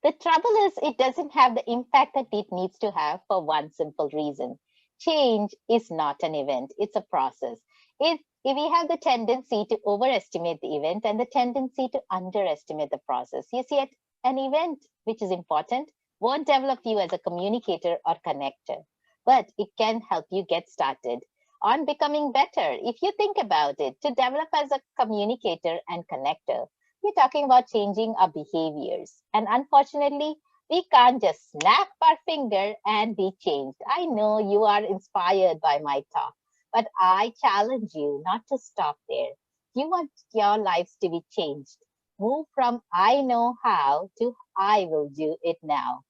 The trouble is, it doesn't have the impact that it needs to have for one simple reason. Change is not an event, it's a process. If we have the tendency to overestimate the event and the tendency to underestimate the process. You see, an event, which is important, won't develop you as a communicator or connector, but it can help you get started on becoming better. If you think about it, to develop as a communicator and connector, we're talking about changing our behaviors. And unfortunately, we can't just snap our finger and be changed. I know you are inspired by my talk, but I challenge you not to stop there. You want your lives to be changed. Move from I know how to I will do it now.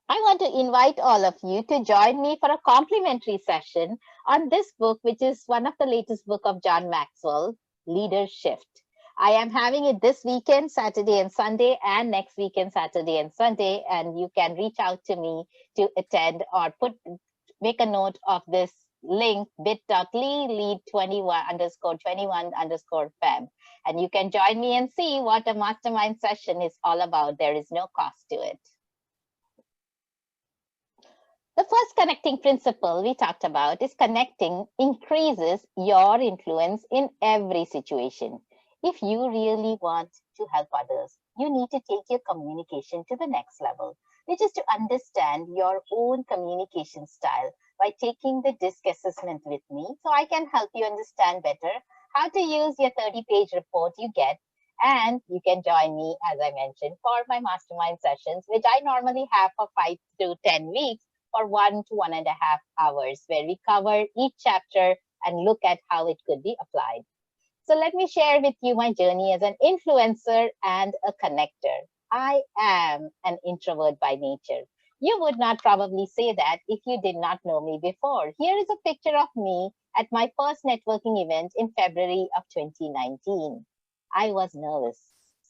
I want to invite all of you to join me for a complimentary session on this book, which is one of the latest book of John Maxwell, Leadership. I am having it this weekend, Saturday and Sunday, and next weekend, Saturday and Sunday, and you can reach out to me to attend or make a note of this link, bit.ly lead21_21_fam. And you can join me and see what a mastermind session is all about. There is no cost to it. The first connecting principle we talked about is connecting increases your influence in every situation. If you really want to help others, you need to take your communication to the next level, which is to understand your own communication style by taking the DISC assessment with me, so I can help you understand better how to use your 30-page report you get. And you can join me, as I mentioned, for my mastermind sessions, which I normally have for 5 to 10 weeks for 1 to 1.5 hours, where we cover each chapter and look at how it could be applied. So let me share with you my journey as an influencer and a connector. I am an introvert by nature. You would not probably say that if you did not know me before. Here is a picture of me at my first networking event in February of 2019. I was nervous.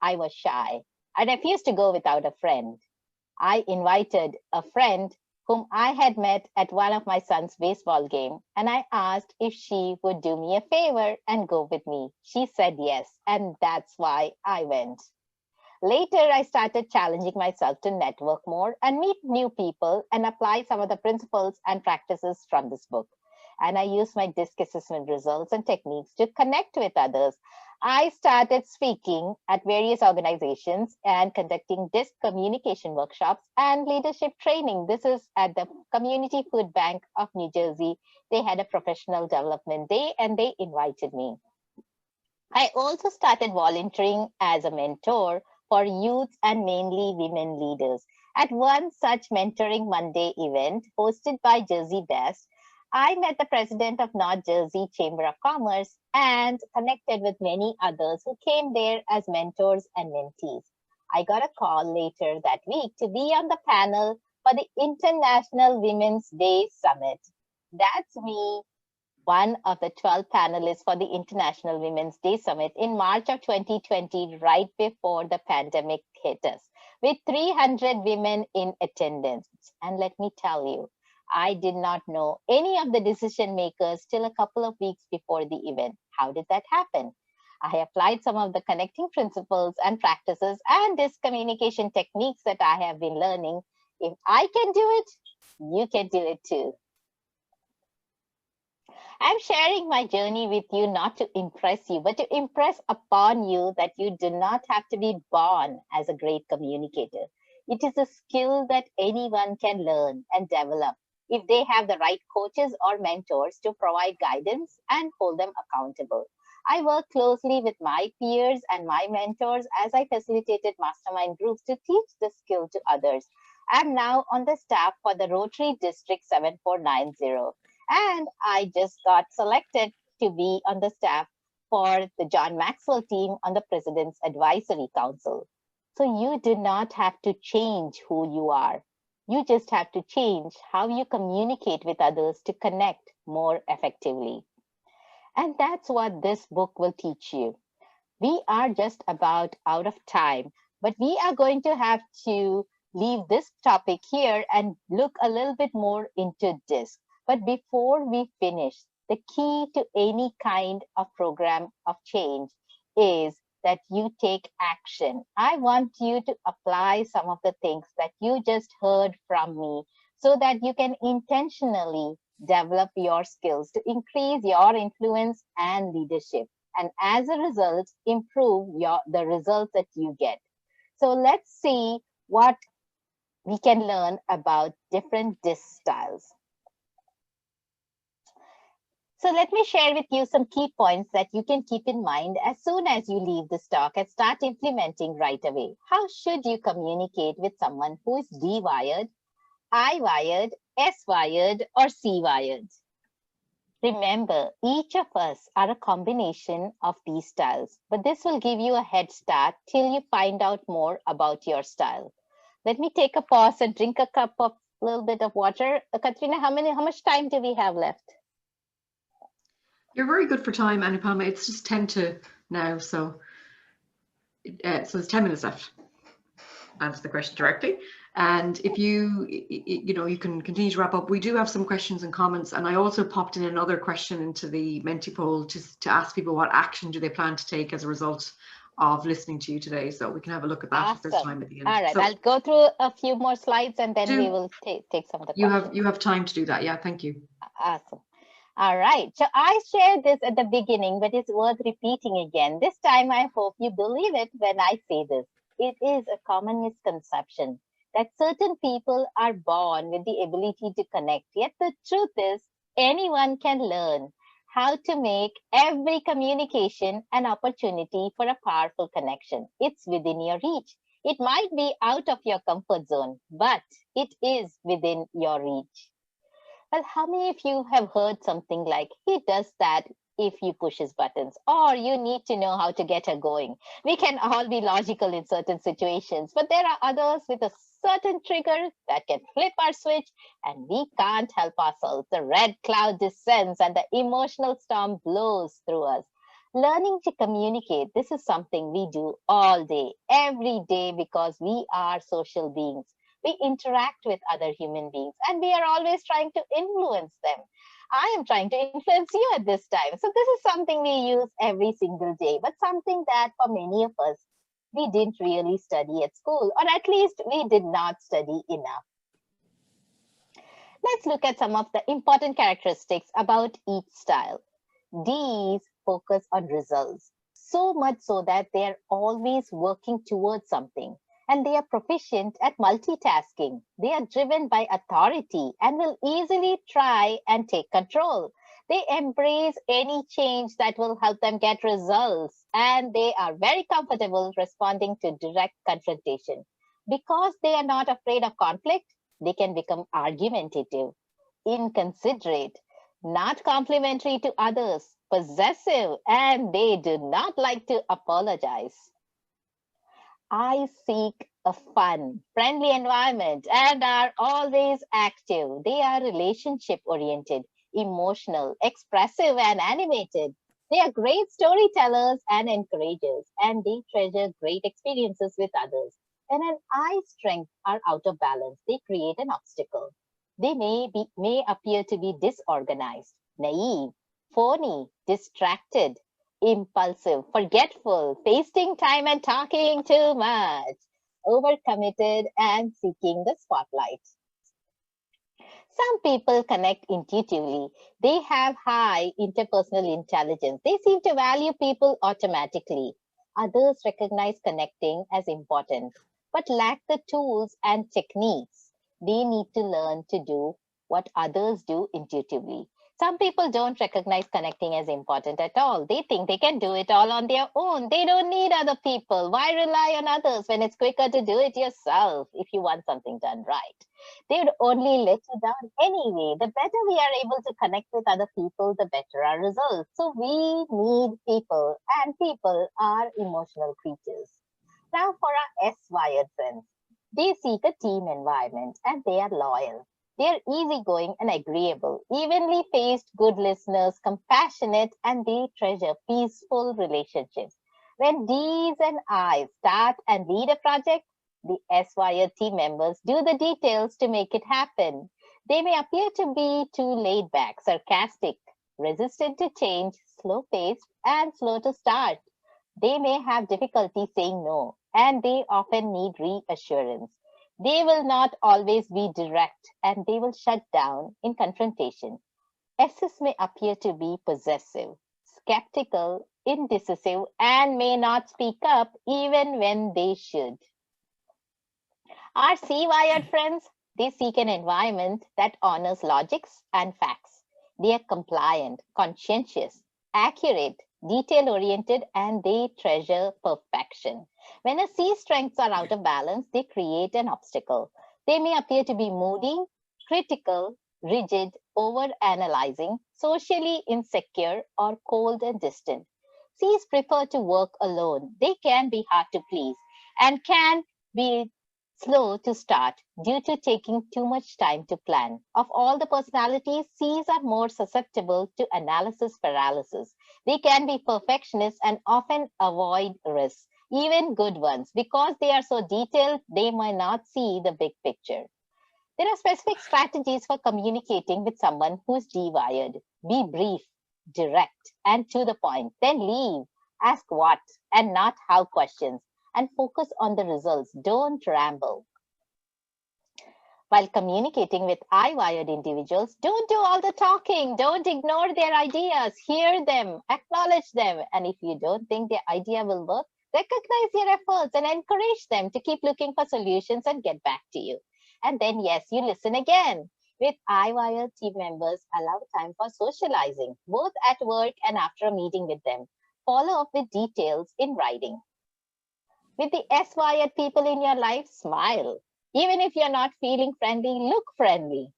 I was shy. I refused to go without a friend. I invited a friend whom I had met at one of my son's baseball game, and I asked if she would do me a favor and go with me. She said yes, and that's why I went. Later, I started challenging myself to network more and meet new people and apply some of the principles and practices from this book. And I used my DISC assessment results and techniques to connect with others. I started speaking at various organizations and conducting DISC communication workshops and leadership training. This is at the Community Food Bank of New Jersey. They had a professional development day and they invited me. I also started volunteering as a mentor for youth and mainly women leaders. At one such Mentoring Monday event hosted by Jersey D.I.S.C, I met the president of North Jersey Chamber of Commerce and connected with many others who came there as mentors and mentees. I got a call later that week to be on the panel for the International Women's Day Summit. That's me, one of the 12 panelists for the International Women's Day Summit in March of 2020, right before the pandemic hit us, with 300 women in attendance. And let me tell you, I did not know any of the decision makers till a couple of weeks before the event. How did that happen? I applied some of the connecting principles and practices and communication techniques that I have been learning. If I can do it, you can do it too. I'm sharing my journey with you not to impress you, but to impress upon you that you do not have to be born as a great communicator. It is a skill that anyone can learn and develop if they have the right coaches or mentors to provide guidance and hold them accountable. I work closely with my peers and my mentors as I facilitated mastermind groups to teach the skill to others. I'm now on the staff for the Rotary District 7490. And I just got selected to be on the staff for the John Maxwell team on the President's Advisory Council. So you do not have to change who you are. You just have to change how you communicate with others to connect more effectively. And that's what this book will teach you. We are just about out of time, but we are going to have to leave this topic here and look a little bit more into D.I.S.C. But before we finish, the key to any kind of program of change is that you take action. I want you to apply some of the things that you just heard from me so that you can intentionally develop your skills to increase your influence and leadership. And as a result, improve the results that you get. So let's see what we can learn about different D.I.S.C styles. So let me share with you some key points that you can keep in mind as soon as you leave this talk and start implementing right away. How should you communicate with someone who is D-wired, I-wired, S-wired, or C-wired? Remember, each of us are a combination of these styles, but this will give you a head start till you find out more about your style. Let me take a pause and drink a cup of a little bit of water. Katrina, how much time do we have left? You're very good for time, Anupama. It's just 10 to now, so there's 10 minutes left. Answer the question directly. And if you can continue to wrap up. We do have some questions and comments, and I also popped in another question into the Menti poll to ask people what action do they plan to take as a result of listening to you today. So we can have a look at that if there's time at the end. All right, so, I'll go through a few more slides and then we will take some of the questions. You have time to do that. Yeah, thank you. Awesome. All right, so I shared this at the beginning, but it's worth repeating again. This time, I hope you believe it when I say this. It is a common misconception that certain people are born with the ability to connect. Yet the truth is, anyone can learn how to make every communication an opportunity for a powerful connection. It's within your reach. It might be out of your comfort zone, but it is within your reach. Well, how many of you have heard something like, he does that if you push his buttons, or you need to know how to get her going? We can all be logical in certain situations, but there are others with a certain trigger that can flip our switch and we can't help ourselves. The red cloud descends and the emotional storm blows through us. Learning to communicate, this is something we do all day, every day, because we are social beings. We interact with other human beings and we are always trying to influence them. I am trying to influence you at this time. So this is something we use every single day, but something that for many of us, we didn't really study at school, or at least we did not study enough. Let's look at some of the important characteristics about each style. D's focus on results, so much so that they're always working towards something. And they are proficient at multitasking. They are driven by authority and will easily try and take control. They embrace any change that will help them get results, and they are very comfortable responding to direct confrontation. Because they are not afraid of conflict, they can become argumentative, inconsiderate, not complimentary to others, possessive, and they do not like to apologize. I seek a fun, friendly environment and are always active. They are relationship oriented, emotional, expressive, and animated. They are great storytellers and encouragers, and they treasure great experiences with others. When an I strength are out of balance, they create an obstacle. They may appear to be disorganized, naive, phony, distracted, impulsive, forgetful, wasting time and talking too much, overcommitted, and seeking the spotlight. Some people connect intuitively. They have high interpersonal intelligence. They seem to value people automatically. Others recognize connecting as important, but lack the tools and techniques. They need to learn to do what others do intuitively. Some people don't recognize connecting as important at all. They think they can do it all on their own. They don't need other people. Why rely on others when it's quicker to do it yourself if you want something done right? They would only let you down anyway. The better we are able to connect with other people, the better our results. So we need people, and people are emotional creatures. Now for our S-wired friends. They seek a team environment and they are loyal. They are easygoing and agreeable, evenly paced, good listeners, compassionate, and they treasure peaceful relationships. When D's and I's start and lead a project, the S-wired team members do the details to make it happen. They may appear to be too laid back, sarcastic, resistant to change, slow paced, and slow to start. They may have difficulty saying no, and they often need reassurance. They will not always be direct, and they will shut down in confrontation. S's may appear to be possessive, skeptical, indecisive, and may not speak up even when they should. Our C-wired friends, they seek an environment that honors logics and facts. They are compliant, conscientious, accurate, detail-oriented, and they treasure perfection. When a C strengths are out of balance, they create an obstacle. They may appear to be moody, critical, rigid, over-analyzing, socially insecure, or cold and distant. Cs prefer to work alone. They can be hard to please and can be slow to start due to taking too much time to plan. Of all the personalities, Cs are more susceptible to analysis paralysis. They can be perfectionists and often avoid risks, even good ones. Because they are so detailed, they might not see the big picture. There are specific strategies for communicating with someone who's D-wired. Be brief, direct, and to the point. Then leave. Ask what and not how questions, and focus on the results. Don't ramble. While communicating with I-wired individuals, don't do all the talking. Don't ignore their ideas. Hear them, acknowledge them. And if you don't think their idea will work, recognize their efforts and encourage them to keep looking for solutions and get back to you. And then, yes, you listen again. With I-wired team members, allow time for socializing, both at work and after a meeting with them. Follow up with details in writing. With the S-wired people in your life, smile. Even if you're not feeling friendly, look friendly.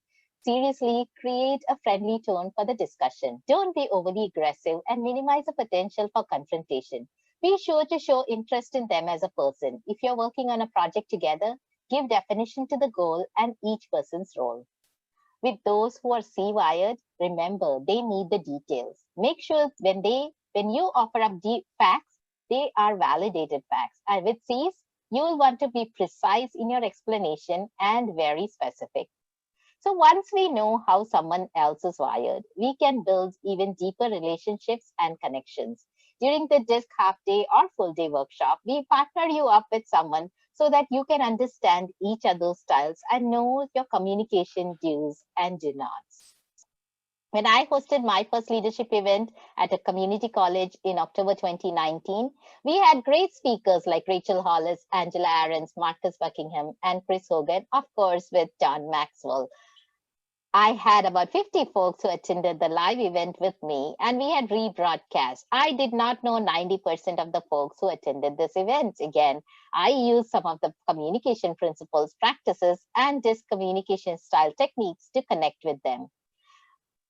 Seriously, create a friendly tone for the discussion. Don't be overly aggressive and minimize the potential for confrontation. Be sure to show interest in them as a person. If you're working on a project together, give definition to the goal and each person's role. With those who are C-wired, remember, they need the details. Make sure when you offer up deep facts, they are validated facts. And with Cs, you will want to be precise in your explanation and very specific. So once we know how someone else is wired, we can build even deeper relationships and connections. During the D.I.S.C half-day or full-day workshop, we partner you up with someone so that you can understand each other's styles and know your communication do's and do nots. When I hosted my first leadership event at a community college in October 2019, we had great speakers like Rachel Hollis, Angela Ahrens, Marcus Buckingham, and Chris Hogan, of course, with John Maxwell. I had about 50 folks who attended the live event with me, and we had rebroadcast. I did not know 90% of the folks who attended this event. Again, I used some of the communication principles, practices, and DISC communication style techniques to connect with them.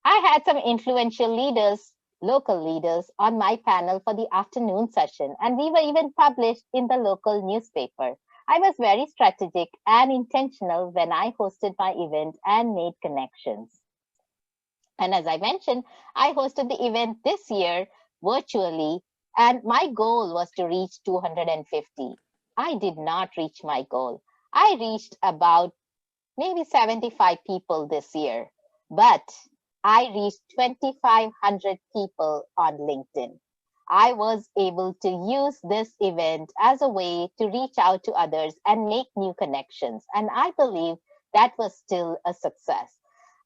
I had some influential leaders, local leaders, on my panel for the afternoon session, and we were even published in the local newspaper. I was very strategic and intentional when I hosted my event and made connections. And as I mentioned, I hosted the event this year virtually, and my goal was to reach 250. I did not reach my goal. I reached about maybe 75 people this year, but I reached 2,500 people on LinkedIn. I was able to use this event as a way to reach out to others and make new connections. And I believe that was still a success.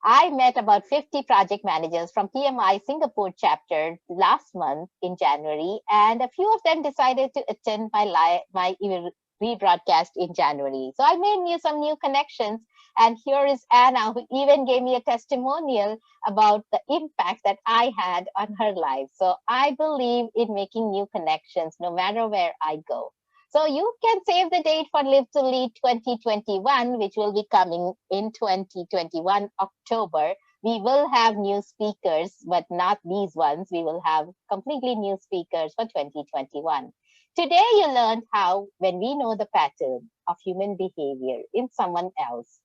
I met about 50 project managers from PMI Singapore chapter last month in January, and a few of them decided to attend my rebroadcast in January. So I made some new connections. And here is Anna, who even gave me a testimonial about the impact that I had on her life. So I believe in making new connections no matter where I go. So you can save the date for Live to Lead 2021, which will be coming in 2021, October. We will have new speakers, but not these ones. We will have completely new speakers for 2021. Today, you learned how, when we know the pattern of human behavior in someone else,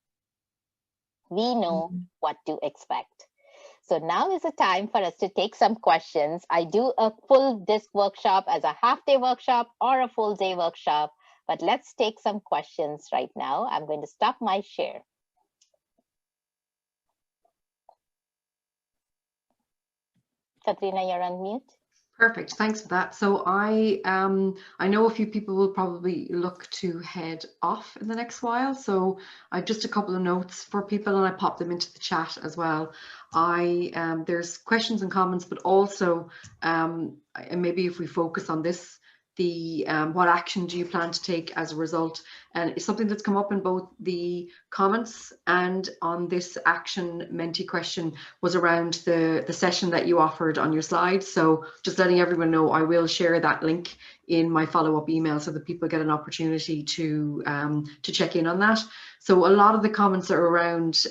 we know what to expect. So now is the time for us to take some questions. I do a full DISC workshop as a half-day workshop or a full-day workshop, but let's take some questions right now. I'm going to stop my share. Katrina, you're on mute. Perfect, thanks for that. So I know a few people will probably look to head off in the next while. So I've just a couple of notes for people, and I pop them into the chat as well. There's questions and comments, but also and maybe if we focus on this, what action do you plan to take as a result? And it's something that's come up in both the comments and on this action mentee question was around the session that you offered on your slides. So just letting everyone know, I will share that link in my follow-up email so that people get an opportunity to check in on that. So a lot of the comments are around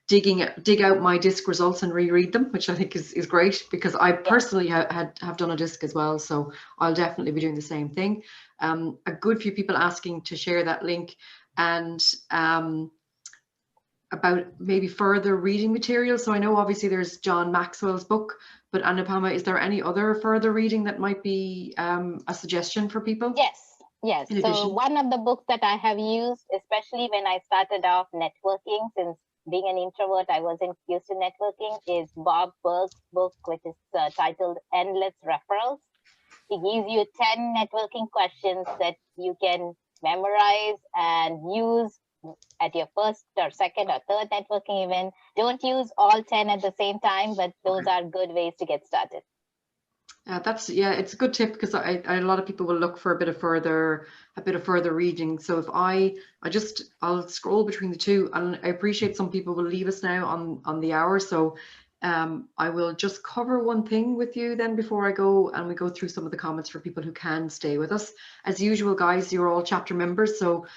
dig out my DISC results and reread them, which I think is great, because I personally have done a DISC as well, so I'll definitely be doing the same thing. A good few people asking to share that link, and about maybe further reading material. So I know obviously there's John Maxwell's book, but Anupama, is there any other further reading that might be a suggestion for people? Yes. So one of the books that I have used, especially when I started off networking, since being an introvert, I wasn't used to networking, is Bob Burg's book, which is titled Endless Referrals. He gives you 10 networking questions that you can memorize and use at your first or second or third networking event. Don't use all 10 at the same time, but those are good ways to get started. It's a good tip, because a lot of people will look for a bit of further reading. So if I'll scroll between the two, and I appreciate some people will leave us now on the hour. So I will just cover one thing with you then before I go, and we go through some of the comments for people who can stay with us. As usual, guys, you're all chapter members, so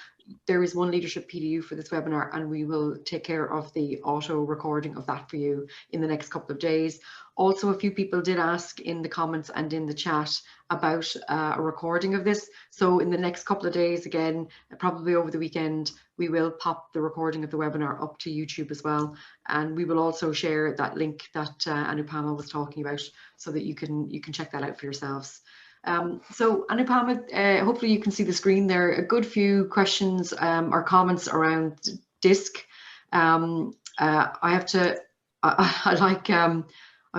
there is one leadership PDU for this webinar, and we will take care of the auto recording of that for you in the next couple of days. Also, a few people did ask in the comments and in the chat about a recording of this. So in the next couple of days, again, probably over the weekend, we will pop the recording of the webinar up to YouTube as well. And we will also share that link that Anupama was talking about, so that you can check that out for yourselves. So Anupama, hopefully you can see the screen there. A good few questions or comments around DISC. I'm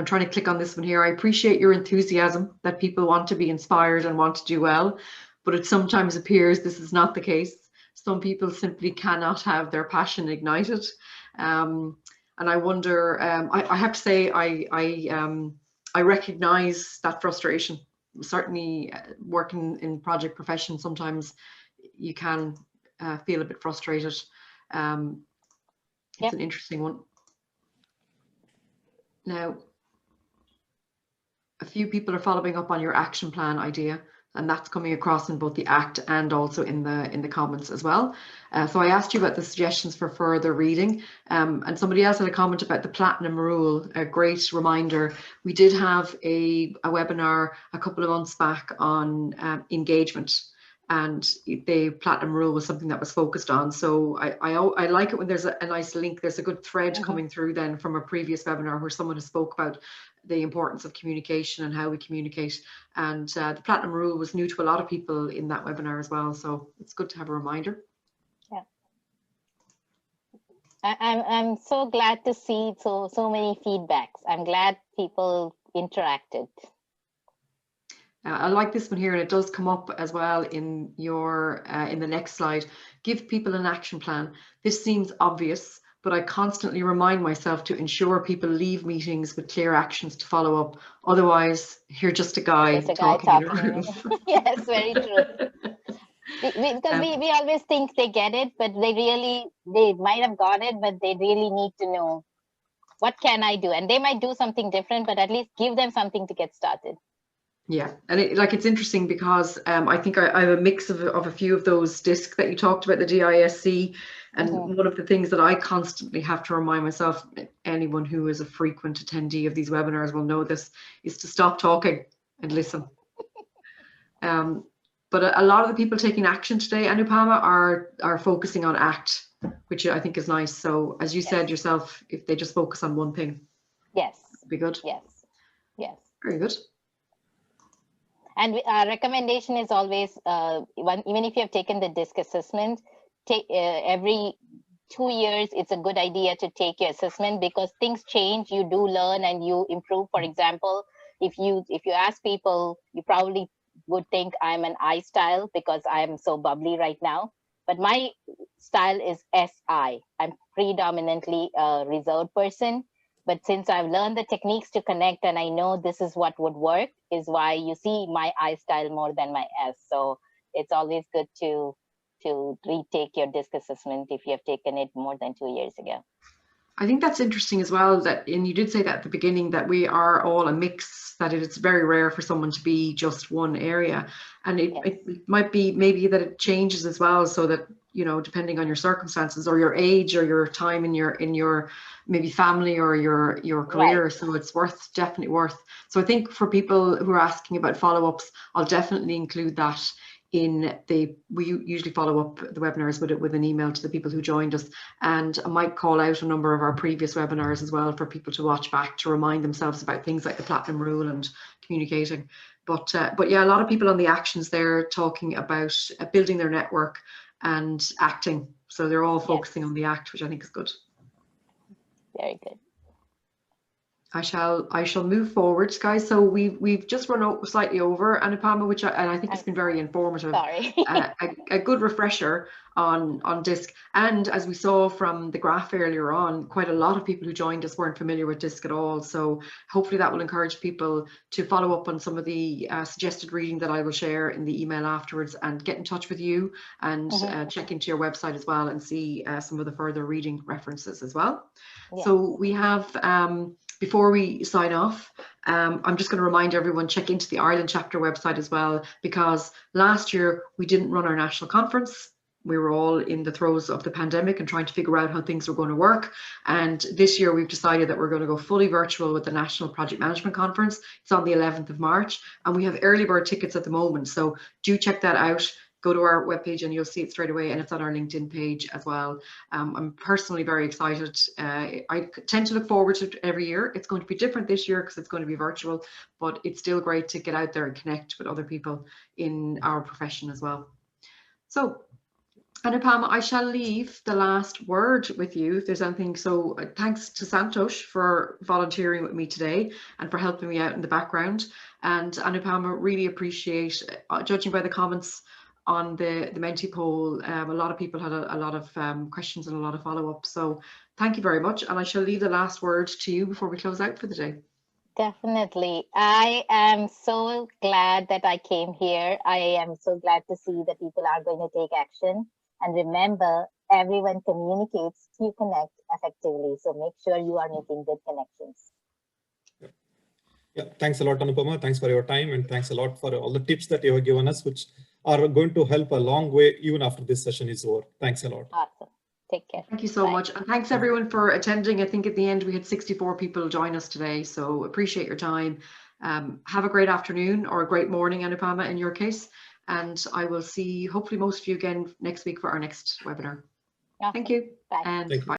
trying to click on this one here. I appreciate your enthusiasm that people want to be inspired and want to do well, but it sometimes appears this is not the case. Some people simply cannot have their passion ignited. And I wonder, I have to say, I recognize that frustration. Certainly working in project profession, sometimes you can feel a bit frustrated. It's an interesting one. Now, a few people are following up on your action plan idea, and that's coming across in both the ACT and also in the comments as well. So I asked you about the suggestions for further reading, and somebody else had a comment about the platinum rule. A great reminder. We did have a webinar a couple of months back on engagement, and the platinum rule was something that was focused on. So I like it when there's a nice link. There's a good thread coming through then from a previous webinar where someone has spoke about the importance of communication and how we communicate. And the platinum rule was new to a lot of people in that webinar as well. So it's good to have a reminder. Yeah. I'm so glad to see so many feedbacks. I'm glad people interacted. I like this one here, and it does come up as well in your in the next slide. Give people an action plan. This seems obvious, but I constantly remind myself to ensure people leave meetings with clear actions to follow up. Otherwise, you're just a guy talking in a room. Yes, very true. Because we always think they get it, but they might have got it, but they really need to know, what can I do? And they might do something different, but at least give them something to get started. Yeah, and it's interesting because I think I have a mix of a few of those DISC that you talked about, the D.I.S.C, and one of the things that I constantly have to remind myself, anyone who is a frequent attendee of these webinars will know this, is to stop talking and listen. But a lot of the people taking action today, Anupama, are focusing on ACT, which I think is nice. So as you said yourself, if they just focus on one thing, it'd be good. Yes. Very good. And our recommendation is always, even if you have taken the DISC assessment, every 2 years, it's a good idea to take your assessment, because things change, you do learn and you improve. For example, if you ask people, you probably would think I'm an I style because I'm so bubbly right now. But my style is SI. I'm predominantly a reserved person. But since I've learned the techniques to connect and I know this is what would work, is why you see my I style more than my S. So it's always good to retake your DISC assessment if you have taken it more than 2 years ago. I think that's interesting as well, that, and you did say that at the beginning, that we are all a mix, that it's very rare for someone to be just one area. And it might be maybe that it changes as well, so that, you know, depending on your circumstances or your age or your time in your maybe family or your career. Right. So it's definitely worth. So I think for people who are asking about follow-ups, I'll definitely include that in we usually follow up the webinars with an email to the people who joined us, and I might call out a number of our previous webinars as well for people to watch back to remind themselves about things like the platinum rule and communicating. But yeah, a lot of people on the actions there talking about building their network and acting, so they're all focusing on the ACT, which I think is good. Very good. I shall move forward, guys. So we've just run slightly over, Anupama, which I think it's been very informative. Sorry. a good refresher on DISC, and as we saw from the graph earlier on, quite a lot of people who joined us weren't familiar with DISC at all. So hopefully that will encourage people to follow up on some of the suggested reading that I will share in the email afterwards, and get in touch with you and check into your website as well and see some of the further reading references as well. Yes. So we have before we sign off, I'm just going to remind everyone, check into the Ireland Chapter website as well, because last year we didn't run our national conference. We were all in the throes of the pandemic and trying to figure out how things were going to work. And this year we've decided that we're going to go fully virtual with the National Project Management Conference. It's on the 11th of March, and we have early bird tickets at the moment. So do check that out. Go to our webpage and you'll see it straight away, and it's on our LinkedIn page as well. I'm personally very excited. I tend to look forward to it every year. It's going to be different this year because it's going to be virtual, but it's still great to get out there and connect with other people in our profession as well. So, Anupama, I shall leave the last word with you if there's anything. So thanks to Santosh for volunteering with me today and for helping me out in the background. And Anupama, really appreciate, judging by the comments on the Menti poll, a lot of people had a lot of questions and a lot of follow-up. So thank you very much. And I shall leave the last word to you before we close out for the day. Definitely. I am so glad that I came here. I am so glad to see that people are going to take action. And remember, everyone communicates to connect effectively. So make sure you are making good connections. Yeah, thanks a lot, Anupama. Thanks for your time, and thanks a lot for all the tips that you have given us, which are going to help a long way even after this session is over. Thanks a lot. Awesome. Take care. Thank you so much. And thanks everyone for attending. I think at the end we had 64 people join us today. So appreciate your time. Have a great afternoon or a great morning, Anupama, in your case. And I will see hopefully most of you again next week for our next webinar. Awesome. Thank you. Bye. And Thank you. bye.